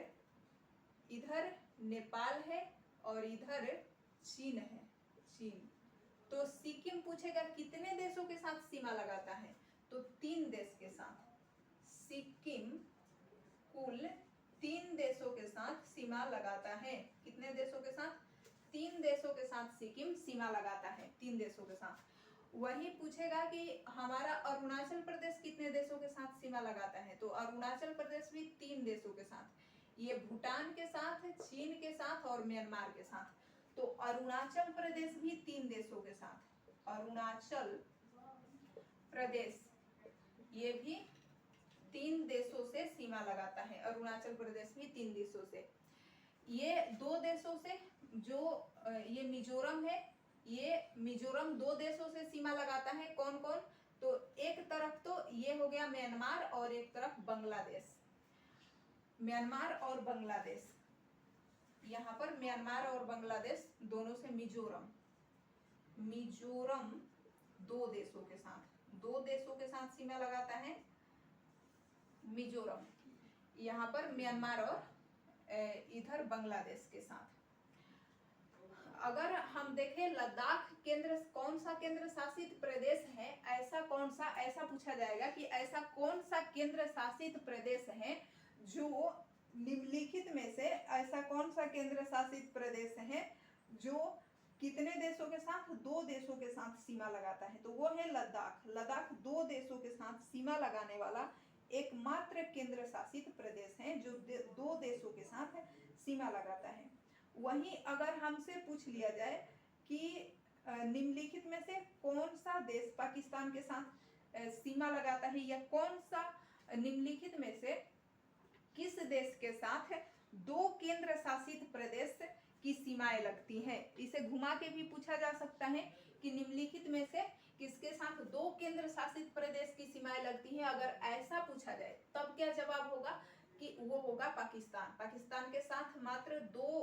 इधर नेपाल है, और इधर चीन है, चीन। तो सिक्किम पूछेगा कितने देशों के साथ सीमा लगाता है, तो 3 देश के साथ। सिक्किम कुल 3 देशों के साथ सीमा लगाता है। कितने देशों के साथ, 3 देशों के साथ सिक्किम सीमा लगाता है, 3 देशों के साथ। वही पूछेगा कि हमारा अरुणाचल प्रदेश कितने देशों के साथ सीमा लगाता है, तो अरुणाचल प्रदेश भी 3 देशों के साथ, ये भूटान के साथ, चीन के साथ और म्यांमार के साथ। तो अरुणाचल प्रदेश भी 3 देशों के साथ, अरुणाचल प्रदेश ये भी 3 देशों से सीमा लगाता है। अरुणाचल प्रदेश भी 3 देशों से। ये 2 देशों से, जो ये मिजोरम है, ये मिजोरम 2 देशों से सीमा लगाता है। कौन कौन, तो एक तरफ तो ये हो गया म्यांमार, और एक तरफ बांग्लादेश, म्यांमार और बांग्लादेश। यहाँ पर म्यांमार और बांग्लादेश दोनों से मिजोरम, मिजोरम 2 देशों के साथ, 2 देशों के साथ सीमा लगाता है मिजोरम। यहाँ पर म्यांमार और इधर बांग्लादेश के साथ। अगर हम देखें लद्दाख केंद्र, कौन सा केंद्र शासित प्रदेश है, ऐसा कौन सा, ऐसा पूछा जाएगा कि ऐसा कौन सा केंद्र शासित प्रदेश है जो निम्नलिखित में से, ऐसा कौन सा केंद्र शासित प्रदेश है जो कितने देशों के साथ, 2 देशों के साथ सीमा लगाता है, तो वो है लद्दाख। लद्दाख 2 देशों के साथ सीमा लगाने वाला एकमात्र केंद्र शासित प्रदेश है जो 2 देशों के साथ सीमा लगाता है। वहीं अगर हमसे पूछ लिया जाए कि निम्नलिखित में से कौन सा देश पाकिस्तान के साथ सीमा लगाता है, या कौन सा निम्नलिखित में से किस देश के साथ 2 केंद्र शासित प्रदेश की सीमाएं लगती हैं, इसे घुमा के भी पूछा जा सकता है कि निम्नलिखित में से किसके साथ 2 केंद्र शासित प्रदेश की सीमाएं लगती हैं। अगर ऐसा पूछा जाए तब क्या जवाब होगा कि वो होगा पाकिस्तान। पाकिस्तान के साथ मात्र 2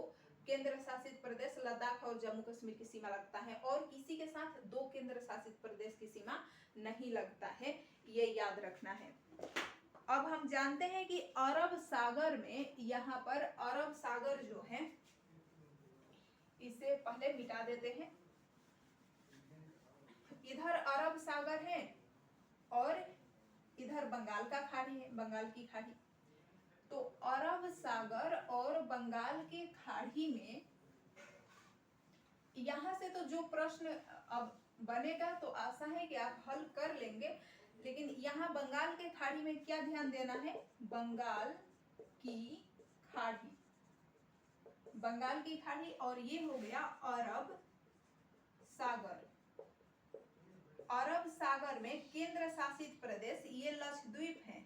केंद्र शासित प्रदेश लद्दाख और जम्मू कश्मीर की सीमा लगता है, और किसी के साथ 2 केंद्र शासित प्रदेश की सीमा नहीं लगता है, ये याद रखना है। अब हम जानते हैं कि अरब सागर में, यहाँ पर अरब सागर जो है, इसे पहले मिटा देते हैं। सागर है और इधर बंगाल का खाड़ी है, बंगाल की खाड़ी। तो अरब सागर और बंगाल की खाड़ी में यहां से तो जो प्रश्न अब बनेगा तो आशा है कि आप हल कर लेंगे, लेकिन यहाँ बंगाल के खाड़ी में क्या ध्यान देना है, बंगाल की खाड़ी, बंगाल की खाड़ी। और ये हो गया अरब सागर। अरब सागर में केंद्र शासित प्रदेश ये लक्षद्वीप है,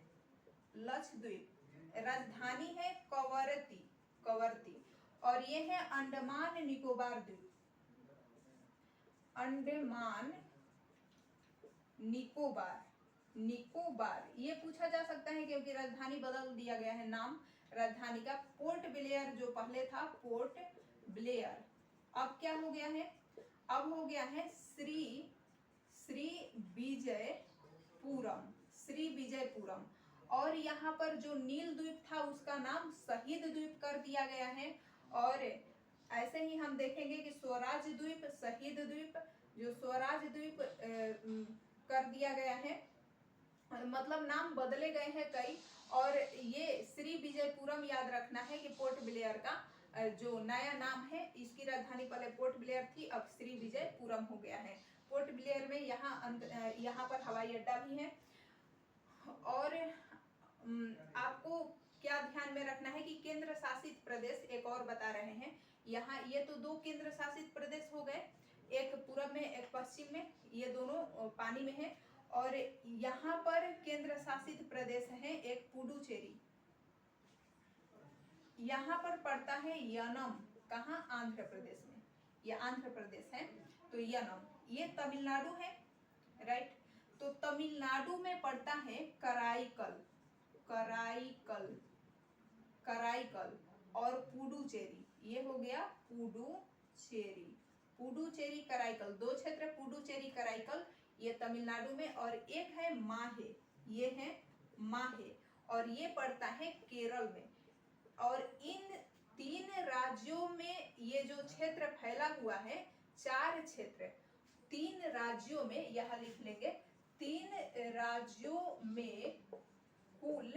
लक्षद्वीप। राजधानी है कवरत्ती, कवरत्ती। और ये है अंडमान निकोबार द्वीप, अंडमान निकोबार, निकोबार। ये पूछा जा सकता है क्योंकि राजधानी बदल दिया गया है, नाम राजधानी का। पोर्ट ब्लेयर जो पहले था, पोर्ट ब्लेयर, अब क्या हो गया है, अब हो गया है श्री विजयपुरम, श्री विजयपुरम। और यहाँ पर जो नील द्वीप था उसका नाम शहीद द्वीप कर दिया गया है। और ऐसे ही हम देखेंगे कि स्वराज द्वीप, शहीद द्वीप, जो स्वराज द्वीप कर दिया गया है, मतलब नाम बदले गए हैं कई। और ये श्री विजयपुरम याद रखना है कि पोर्ट ब्लेयर का जो नया नाम है, इसकी राजधानी पहले पोर्ट ब्लेयर थी, अब श्री विजयपुरम हो गया है। पोर्ट ब्लेयर में यहाँ पर हवाई अड्डा भी है। और आपको क्या ध्यान में रखना है कि केंद्र शासित प्रदेश एक और बता रहे हैं यहाँ। ये तो 2 केंद्र शासित प्रदेश हो गए, एक पूरब में एक पश्चिम में, ये दोनों पानी में है। और यहाँ पर केंद्र शासित प्रदेश है एक पुडुचेरी, यहाँ पर पड़ता है यनम, कहाँ, आंध्र प्रदेश में, ये आंध्र प्रदेश है। तो यनम ये तमिलनाडु है, राइट। तो तमिलनाडु में पड़ता है कराईकल, कराईकल, कराईकल। और पुडुचेरी, ये हो गया पुडुचेरी, पुडुचेरी कराईकल, 2 क्षेत्र, पुडुचेरी कराईकल, ये तमिलनाडु में। और एक है माहे, ये है माहे, और ये पड़ता है केरल में। और इन 3 राज्यों में ये जो क्षेत्र फैला हुआ है, 4 क्षेत्र, 3 राज्यों में, यहाँ लिख लेंगे, 3 राज्यों में कुल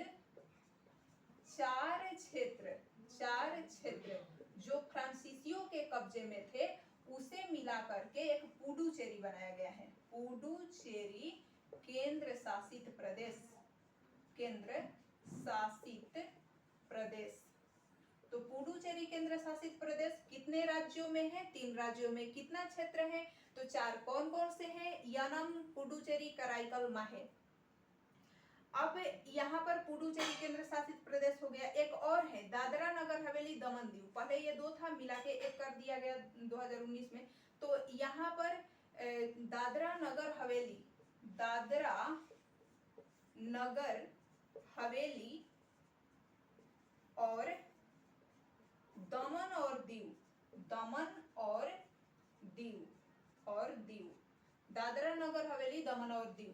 4 क्षेत्र, 4 क्षेत्र जो फ्रांसीसियों के कब्जे में थे उसे मिला करके एक पुडुचेरी बनाया गया है। पुडुचेरी केंद्र शासित प्रदेश, केंद्र शासित प्रदेश। तो पुडुचेरी केंद्र शासित प्रदेश कितने राज्यों में है, 3 राज्यों में। कितना क्षेत्र है, तो 4। कौन कौन से हैं, यनम, पुडुचेरी, कराईकल, माहे। अब यहाँ पर पुडुचेरी केंद्र शासित प्रदेश हो गया। एक और है दादरा नगर हवेली दमन दीव, पहले ये 2 था, मिला के 1 कर दिया गया 2019 में। तो यहाँ पर दादरा नगर हवेली, दादरा नगर हवेली और दमन और दीव, दमन और दीव, और दीव, दादरा नगर हवेली, दमन और दीव,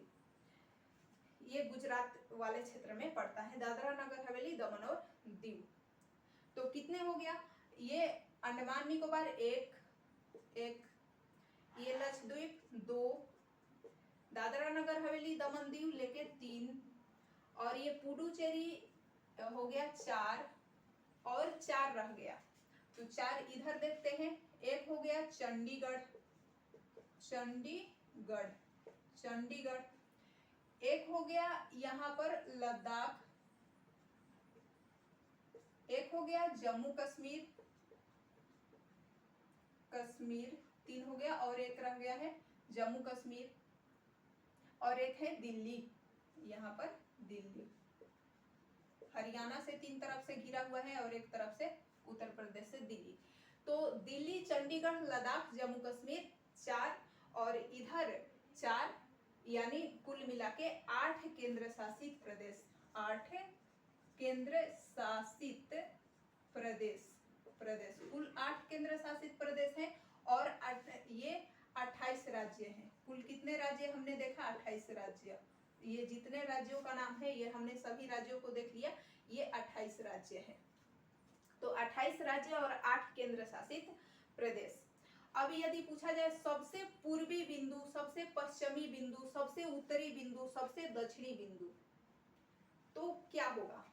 ये गुजरात वाले क्षेत्र में पड़ता है, दादरा नगर हवेली, दमन और दीव। तो कितने हो गया, ये अंडमान निकोबार 1, ये लक्षद्वीप 2, दादरा नगर हवेली, दमन दीव लेके 3, और ये पुडुचेरी हो गया 4, और 4 रह गया। तो 4 इधर देखते हैं। एक हो गया चंडीगढ़, चंडीगढ़, चंडीगढ़। एक हो गया यहाँ पर लद्दाख, एक हो गया जम्मू कश्मीर, कश्मीर 3 हो गया, और एक रह गया है जम्मू कश्मीर, और एक है दिल्ली, यहाँ पर दिल्ली। हरियाणा से 3 तरफ से घिरा हुआ है और एक तरफ से उत्तर प्रदेश से दिल्ली। तो दिल्ली, चंडीगढ़, लद्दाख, जम्मू कश्मीर 4, और इधर 4, यानी कुल मिला के 8 केंद्र शासित प्रदेश, 8 केंद्र शासित प्रदेश, कुल 8 केंद्र शासित प्रदेश हैं। और ये 28 राज्य हैं। कुल कितने राज्य हमने देखा, 28 राज्य। ये जितने राज्यों का नाम है, ये हमने सभी राज्यों को देख लिया, ये 28 राज्य है। तो 28 राज्य और 8 केंद्र शासित प्रदेश। अब यदि पूछा जाए सबसे पूर्वी बिंदु, सबसे पश्चिमी बिंदु, सबसे उत्तरी बिंदु, सबसे दक्षिणी बिंदु, तो क्या होगा?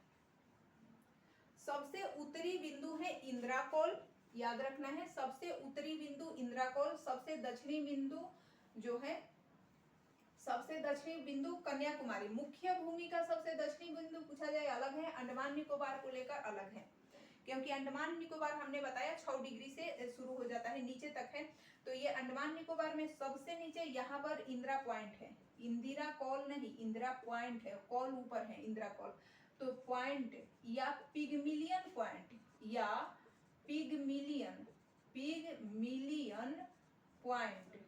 सबसे उत्तरी बिंदु है इंद्राकोल, याद रखना है, सबसे उत्तरी बिंदु इंद्राकोल, सबसे दक्षिणी बिंदु जो है, सबसे दक्षिणी बिंदु कन्याकुमारी। मुख्य भूमि का सबसे दक्षिणी बिंदु पूछा जाए अलग है, अंडमान निकोबार को लेकर अलग है, क्योंकि अंडमान निकोबार हमने बताया 6 डिग्री से शुरू हो जाता है, नीचे तक है। तो ये अंडमान निकोबार में सबसे नीचे यहाँ पर इंदिरा पॉइंट है, इंदिरा कॉल नहीं, इंदिरा पॉइंट है, कॉल ऊपर है, इंदिरा कॉल। तो पॉइंट या पिगमिलियन पॉइंट या पिगमिलियन पॉइंट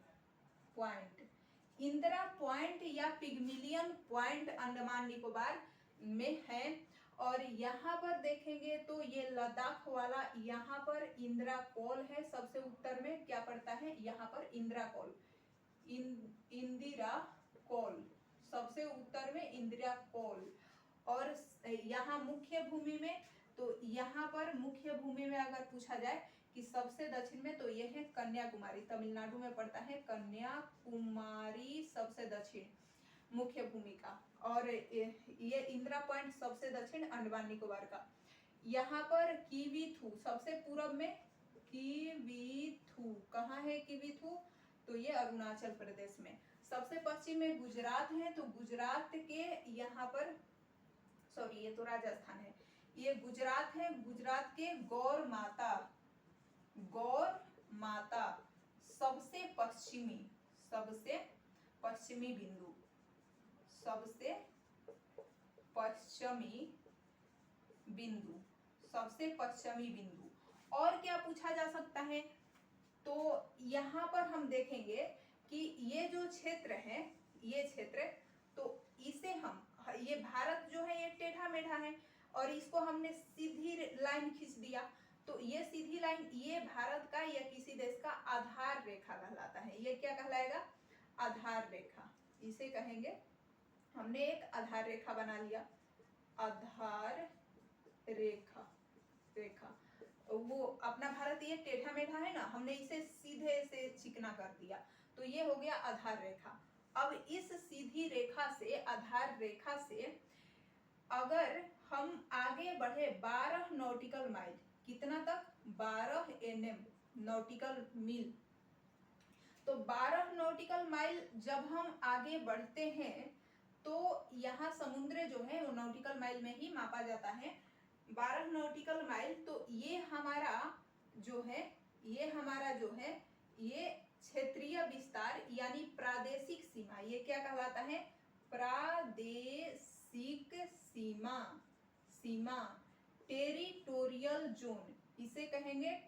इंदिरा पॉइंट या पिगमिलियन पॉइंट अंडमान निकोबार में है। और यहाँ पर देखेंगे तो ये लद्दाख वाला, यहाँ पर इंदिरा कॉल है, सबसे उत्तर में क्या पड़ता है, यहाँ पर इंदिरा कॉल, इंदिरा कॉल सबसे उत्तर में इंदिरा कॉल। और यहाँ मुख्य भूमि में, तो यहाँ पर मुख्य भूमि में अगर पूछा जाए कि सबसे दक्षिण में, तो यह है कन्याकुमारी, तमिलनाडु में पड़ता है कन्याकुमारी सबसे दक्षिण मुख्य भूमि का। और ये इंदिरा पॉइंट सबसे दक्षिण अंडमान निकोबार का। यहाँ पर किवीथू सबसे पूर्व में, किवीथू कहाँ है किवीथू, तो ये अरुणाचल प्रदेश में। सबसे पश्चिम में गुजरात है, तो गुजरात के यहाँ पर, सॉरी ये तो राजस्थान है, ये गुजरात है, गुजरात के गौर माता सबसे पश्चिमी बिंदु, सबसे पश्चिमी बिंदु। और क्या पूछा जा सकता है, तो यहाँ पर हम देखेंगे कि ये जो क्षेत्र है, ये क्षेत्र, तो इसे हम, ये भारत जो है ये टेढ़ा मेढ़ा है और इसको हमने सीधी लाइन खींच दिया, तो ये सीधी लाइन ये भारत का या किसी देश का आधार रेखा कहलाता है। ये क्या कहलाएगा, आधार रेखा, इसे कहेंगे। हमने एक आधार रेखा बना लिया, आधार रेखा, वो अपना भारत ये टेढ़ा मेढ़ा है ना, हमने इसे सीधे से चिकना कर दिया, तो ये हो गया आधार रेखा। अब इस सीधी रेखा से, आधार रेखा से अगर हम आगे बढ़े 12 नॉटिकल माइल, कितना तक, 12 nm नॉटिकल मील, तो 12 नॉटिकल माइल जब हम आगे बढ़ते हैं तो यहाँ समुद्र जो है वो नॉटिकल माइल में ही मापा जाता है, 12 नॉटिकल माइल। तो ये हमारा जो है, ये क्षेत्रीय विस्तार यानी प्रादेशिक सीमा, ये क्या कहलाता है, प्रादेशिक सीमा, टेरिटोरियल जोन, इसे कहेंगे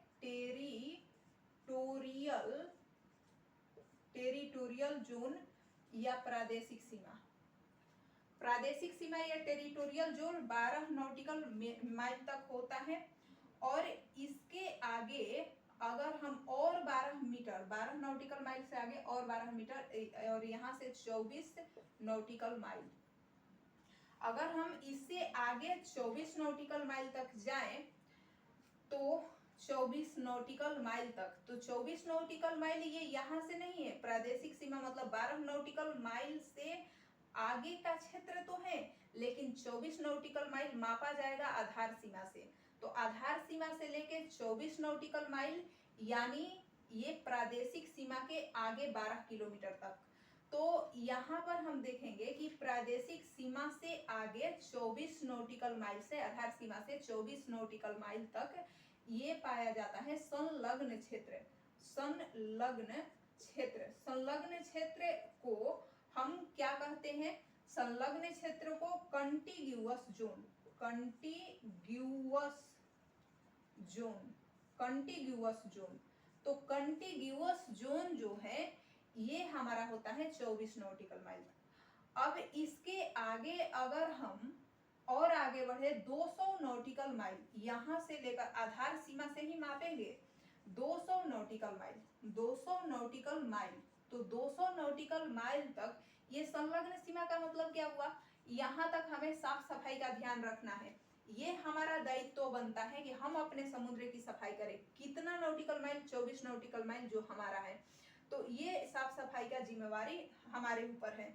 टेरिटोरियल जोन या प्रादेशिक सीमा। प्रादेशिक सीमा या टेरिटोरियल जोन 12 नॉटिकल माइल तक होता है। और इसके आगे अगर हम और 12 मीटर, 12 नॉटिकल माइल से आगे और 12 मीटर, और यहाँ से 24 नॉटिकल माइल, अगर हम इससे आगे 24 नॉटिकल माइल तक जाएं, तो 24 नॉटिकल माइल तक, तो 24 नॉटिकल माइल ये यहाँ से नहीं है, प्रादेशिक सीमा मतलब 12 नॉटिकल माइल से आगे का क्षेत्र तो है, लेकिन 24 नॉटिकल माइल मापा जाएगा आधार सीमा से। तो आधार सीमा से लेके 24 नॉटिकल माइल यानी ये प्रादेशिक सीमा के आगे 12 किलोमीटर तक। तो यहाँ पर हम देखेंगे कि प्रादेशिक सीमा से आगे 24 नॉटिकल माइल से, आधार सीमा से 24 नॉटिकल माइल तक ये पाया जाता है संलग्न क्षेत्र। संलग्न क्षेत्र को हम क्या कहते हैं, संलग्न क्षेत्र को कंटिग्यूअस जोन, तो कंटिग्यूअस जोन जो है ये हमारा होता है 24 नॉटिकल माइल। अब इसके आगे अगर हम और आगे बढ़े 200 नॉटिकल माइल, यहाँ से लेकर आधार सीमा से ही मापेंगे 200 नॉटिकल माइल, तो 200 नॉटिकल माइल तक ये संलग्न सीमा का मतलब क्या हुआ, यहाँ तक हमें साफ सफाई का ध्यान रखना है। ये हमारा दायित्व बनता है कि हम अपने समुद्र की सफाई करें। कितना नॉटिकल माइल? 24 नॉटिकल माइल जो हमारा है। तो ये साफ सफाई का जिम्मेवारी हमारे ऊपर है।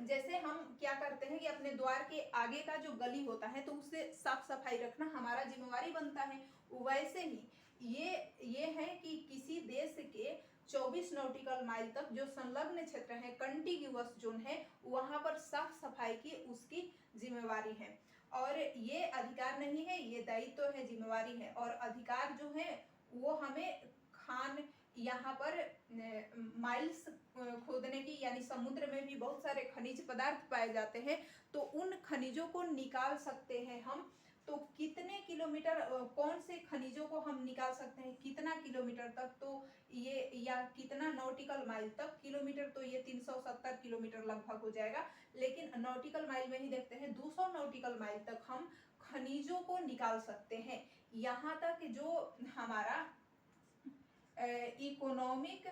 जैसे हम क्या करते हैं कि अपने द्वार के आगे का जो गली होता है तो उससे साफ सफाई रखना हमारा जिम्मेवारी बनता है। वैसे ही ये है कि किसी देश के 24 नॉटिकल माइल तक जो संलग्न क्षेत्र है, कंटिग्यूअस जोन है, वहां पर साफ सफाई की उसकी जिम्मेवारी है। और ये अधिकार नहीं है, ये दायित्व है, जिम्मेवारी है। और अधिकार जो है वो हमें खान यहाँ पर माइल्स खोदने की, यानी समुद्र में भी बहुत सारे खनिज पदार्थ पाए जाते हैं, तो उन खनिजों को निकाल सकते हैं हम। तो कितने किलोमीटर, कौन से खनिजों को हम निकाल सकते हैं, कितना किलोमीटर तक, तो ये, या कितना नॉटिकल माइल तक। किलोमीटर तो ये 370 किलोमीटर लगभग हो जाएगा, लेकिन नॉटिकल माइल में ही देखते हैं 200 नॉटिकल माइल तक हम खनिजों को निकाल सकते हैं। यहाँ तक जो हमारा इकोनॉमिक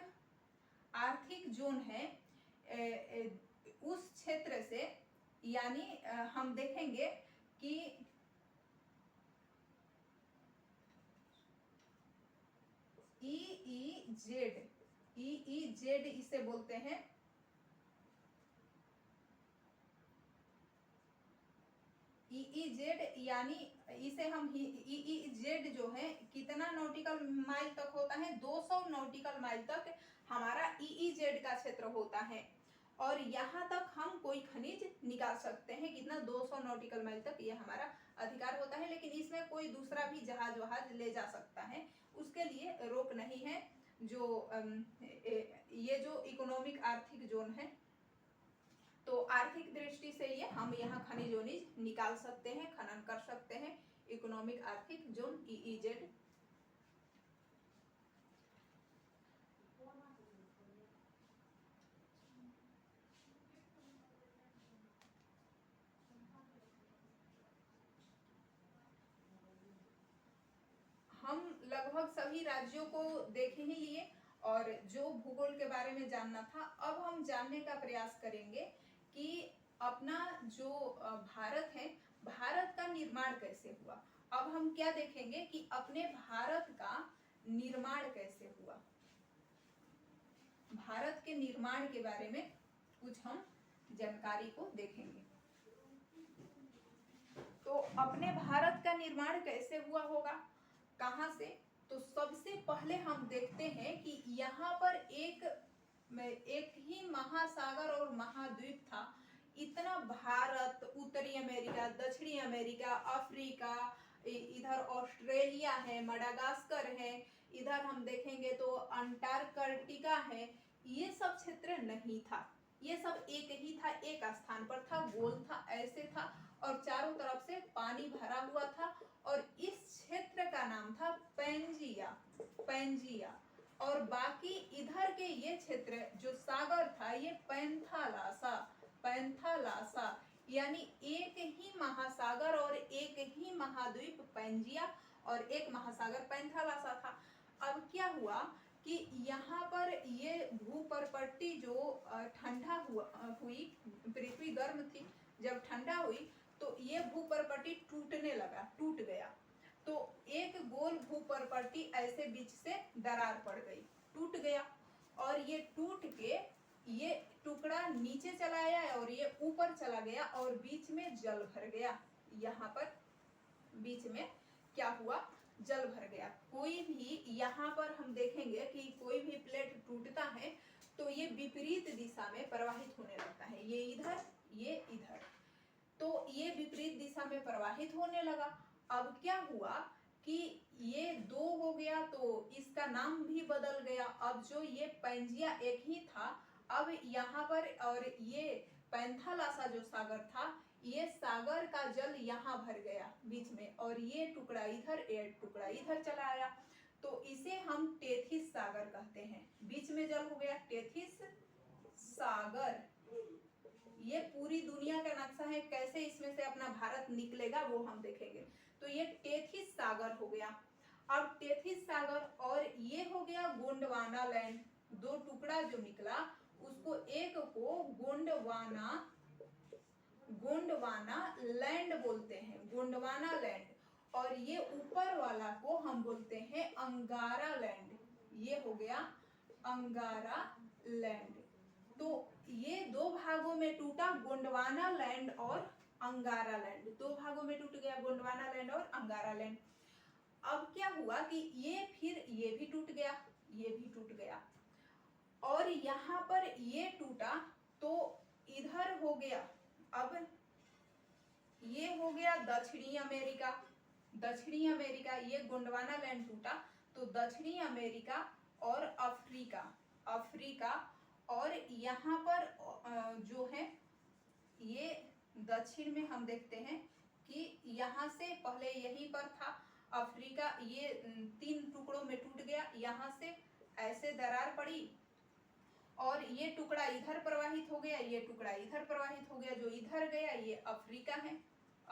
आर्थिक जोन है उस क्षेत्र से, यानी हम देखेंगे कि EEZ इसे बोलते हैं। EEZ यानी इसे हम EEZ जो है कितना नॉटिकल माइल तक होता है? 200 नॉटिकल माइल तक हमारा EEZ का क्षेत्र होता है। और यहाँ तक हम कोई खनिज निकाल सकते हैं। कितना? 200 नॉटिकल माइल तक ये हमारा अधिकार होता है। लेकिन इसमें कोई दूसरा भी जहाज वहाज ले जा सकता है, उसके लिए रोक नहीं है। जो ये जो इकोनॉमिक आर्थिक जोन है, तो आर्थिक दृष्टि से ये हम यहाँ खनिज वनिज निकाल सकते हैं, खनन कर सकते हैं। इकोनॉमिक आर्थिक जोन EEZ। हम लगभग सभी राज्यों को देख ही लिए, और जो भूगोल के बारे में जानना था, अब हम जानने का प्रयास करेंगे कि अपना जो भारत है, भारत का निर्माण कैसे हुआ। अब हम क्या देखेंगे कि अपने भारत का निर्माण कैसे हुआ। भारत के निर्माण के बारे में कुछ हम जानकारी को देखेंगे। तो अपने भारत का निर्माण कैसे हुआ होगा, कहां से? तो सबसे पहले हम देखते हैं कि यहाँ पर एक ही महासागर और महाद्वीप था। इतना भारत, उत्तरी अमेरिका, दक्षिणी अमेरिका, अफ्रीका, इधर ऑस्ट्रेलिया है, मडागास्कर है, इधर हम देखेंगे तो अंटार्कटिका है, ये सब क्षेत्र नहीं था। ये सब एक ही था, एक स्थान पर था, गोल था, ऐसे था, और चारों तरफ से पानी भरा हुआ था। और इस क्षेत्र का नाम था पैंजिया। और बाकी इधर के ये क्षेत्र जो सागर था, ये पैंथालासा, यानी एक ही महासागर और एक ही महाद्वीप पैंजिया, और एक महासागर पैंथालासा था। अब क्या हुआ कि यहाँ पर ये भूपरपट्टी जो ठंडा हुई, पृथ्वी गर्म थी, जब ठंडा हुई तो ये भूपरपट्टी टूट गया। तो एक गोल भूपरपट्टी ऐसे बीच से दरार पड़ गई, टूट गया, और ये टूट के ये टुकड़ा नीचे चला आया और ये ऊपर चला गया, और बीच में जल भर गया। यहाँ पर बीच में क्या हुआ? जल भर गया। कोई भी यहाँ पर हम देखेंगे कि कोई भी प्लेट टूटता है तो ये विपरीत दिशा में प्रवाहित होने लगता है, ये इधर, ये इधर, तो ये विपरीत दिशा में प्रवाहित होने लगा। अब क्या हुआ कि ये दो हो गया, तो इसका नाम भी बदल गया। अब जो ये पैंजिया एक ही था, अब यहाँ पर, और ये पैंथालासा जो सागर था, ये सागर का जल यहाँ भर गया बीच में, और ये टुकड़ा इधर, ये टुकड़ा इधर चला आया, तो इसे हम टेथिस सागर कहते हैं। बीच में जल हो गया, टेथिस सागर। ये पूरी दुनिया का नक्शा है, कैसे इसमें से अपना भारत निकलेगा वो हम देखेंगे। तो ये टेथिस सागर हो गया। अब टेथिस सागर, और ये हो गया गोंडवाना लैंड। दो टुकड़ा जो निकला, उसको एक को गोंडवाना गोंडवाना लैंड बोलते हैं, गोंडवाना लैंड। और ये ऊपर वाला को हम बोलते हैं अंगारा लैंड। ये हो गया अंगारा लैंड। तो ये दो भागों में टूटा, गोंडवाना लैंड और अंगारा लैंड, दो भागों में टूट गया, गोंडवाना लैंड और अंगारा लैंड। अब क्या हुआ कि ये फिर ये भी टूट गया, ये भी टूट गया, और यहां पर ये टूटा तो इधर हो गया, अब ये हो गया दक्षिणी अमेरिका। दक्षिणी अमेरिका, ये गोंडवाना लैंड टूटा तो दक्षिणी अमेरिका और अफ्रीका, अफ्रीका, और यहाँ पर जो है ये दक्षिण में हम देखते हैं कि यहाँ से पहले यहीं पर था अफ्रीका, ये 3 टुकड़ों में टूट गया, यहाँ से ऐसे दरार पड़ी और ये टुकड़ा इधर प्रवाहित हो गया, ये टुकड़ा इधर प्रवाहित हो गया, जो इधर गया ये अफ्रीका है,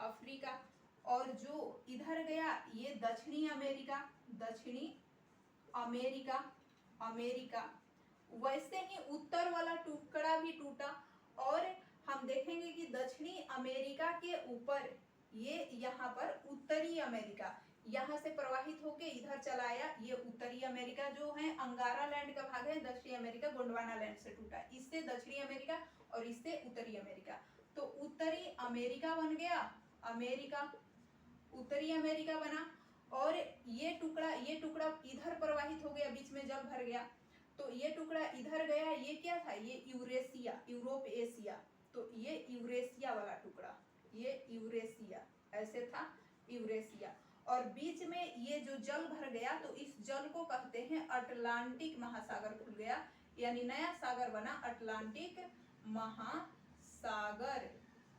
अफ्रीका, और जो इधर गया ये दक्षिणी अमेरिका, दक्षिणी अमेरिका, अमेरिका। वैसे ही उत्तर वाला टुकड़ा भी टूटा, और हम देखेंगे कि दक्षिणी अमेरिका के ऊपर ये यहाँ पर उत्तरी अमेरिका यहाँ से प्रवाहित होके इधर चला आया, ये उत्तरी अमेरिका जो है अंगारा लैंड का भाग है, दक्षिणी अमेरिका गोंडवाना लैंड से टूटा, इससे दक्षिणी अमेरिका और इससे उत्तरी अमेरिका। तो उत्तरी अमेरिका बन गया, अमेरिका, उत्तरी अमेरिका बना, और ये टुकड़ा इधर प्रवाहित हो गया, बीच में जल भर गया, तो ये टुकड़ा इधर गया, ये क्या था, ये यूरेशिया, यूरोप एशिया, तो ये यूरेशिया वाला टुकड़ा, ये यूरेशिया ऐसे था, यूरेशिया। और बीच में ये जो जल भर गया तो इस जल को कहते हैं अटलांटिक महासागर खुल गया, यानी नया सागर बना अटलांटिक महासागर।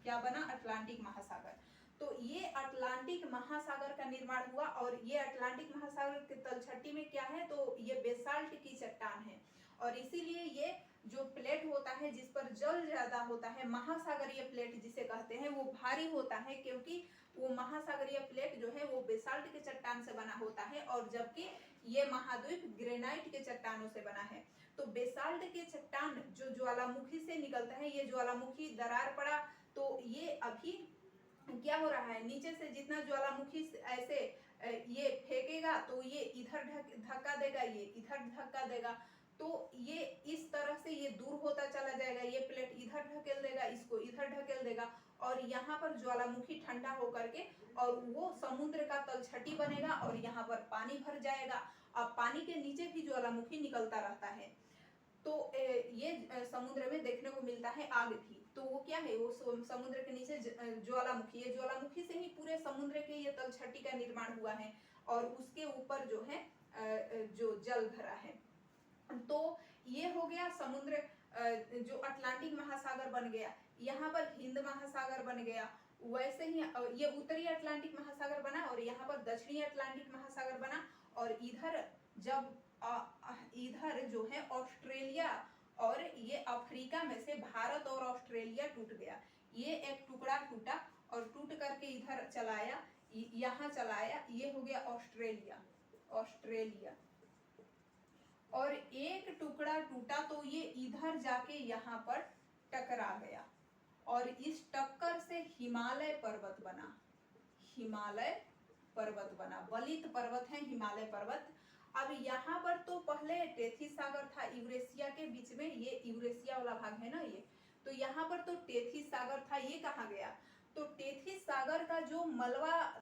क्या बना, अटलांटिक महासागर। तो ये अटलांटिक महासागर का निर्माण हुआ, और ये अटलांटिक महासागर के तलछटी में क्या है, तो ये बेसाल्ट की चट्टान है, और इसीलिए ये जो प्लेट होता है जिस पर जल ज्यादा होता है, महासागरीय प्लेट जिसे कहते हैं, वो भारी होता है, क्योंकि वो महासागरीय प्लेट जो है वो बेसाल्ट के चट्टान से बना होता है, और जबकि ये महाद्वीप ग्रेनाइट के चट्टानों से बना है। तो बेसाल्ट के चट्टान जो ज्वालामुखी से निकलता है, ये ज्वालामुखी दरार पड़ा तो ये अभी क्या हो रहा है, नीचे से जितना ज्वालामुखी ऐसे ये फेंकेगा तो ये इधर धक्का देगा, ये इधर धक्का देगा, तो ये इस तरह से ये दूर होता चला जाएगा, ये प्लेट इधर ढकेल देगा, इसको इधर ढकेल देगा, और यहाँ पर ज्वालामुखी ठंडा होकर के और वो समुद्र का तलछटी बनेगा, और यहाँ पर पानी भर जाएगा। अब पानी के नीचे भी ज्वालामुखी निकलता रहता है, तो ये समुद्र में देखने को मिलता है आग भी, तो वो क्या है, वो समुद्र के नीचे ज्वालामुखी, ये ज्वालामुखी से ही पूरे समुद्र के ये तलछटी का निर्माण हुआ है, और उसके ऊपर जो है जो जल भरा है। तो ये हो गया समुद्र, जो अटलांटिक महासागर बन गया, यहाँ पर हिंद महासागर बन गया, वैसे ही ये उत्तरी अटलांटिक महासागर बना, और यहाँ पर दक्षिणी अटलांटिक महासागर बना, और इधर जब इधर जो है ऑस्ट्रेलिया और ये अफ्रीका में से भारत और ऑस्ट्रेलिया टूट गया, ये एक टुकड़ा टूटा और टूट करके इधर चलाया, यहाँ चलाया, ये हो गया ऑस्ट्रेलिया, ऑस्ट्रेलिया। और एक टुकड़ा टूटा तो ये इधर जाके यहाँ पर टकरा गया, और इस टक्कर से हिमालय पर्वत बना, हिमालय पर्वत बना, वलित पर्वत है हिमालय पर्वत। अब यहाँ पर तो पहले टेथी सागर था यूरेशिया के बीच में, ये यूरेशिया वाला भाग है ना ये, तो यहाँ पर तो टेथी सागर था, ये कहाँ गया, तो टेथी सागर का जो मलबा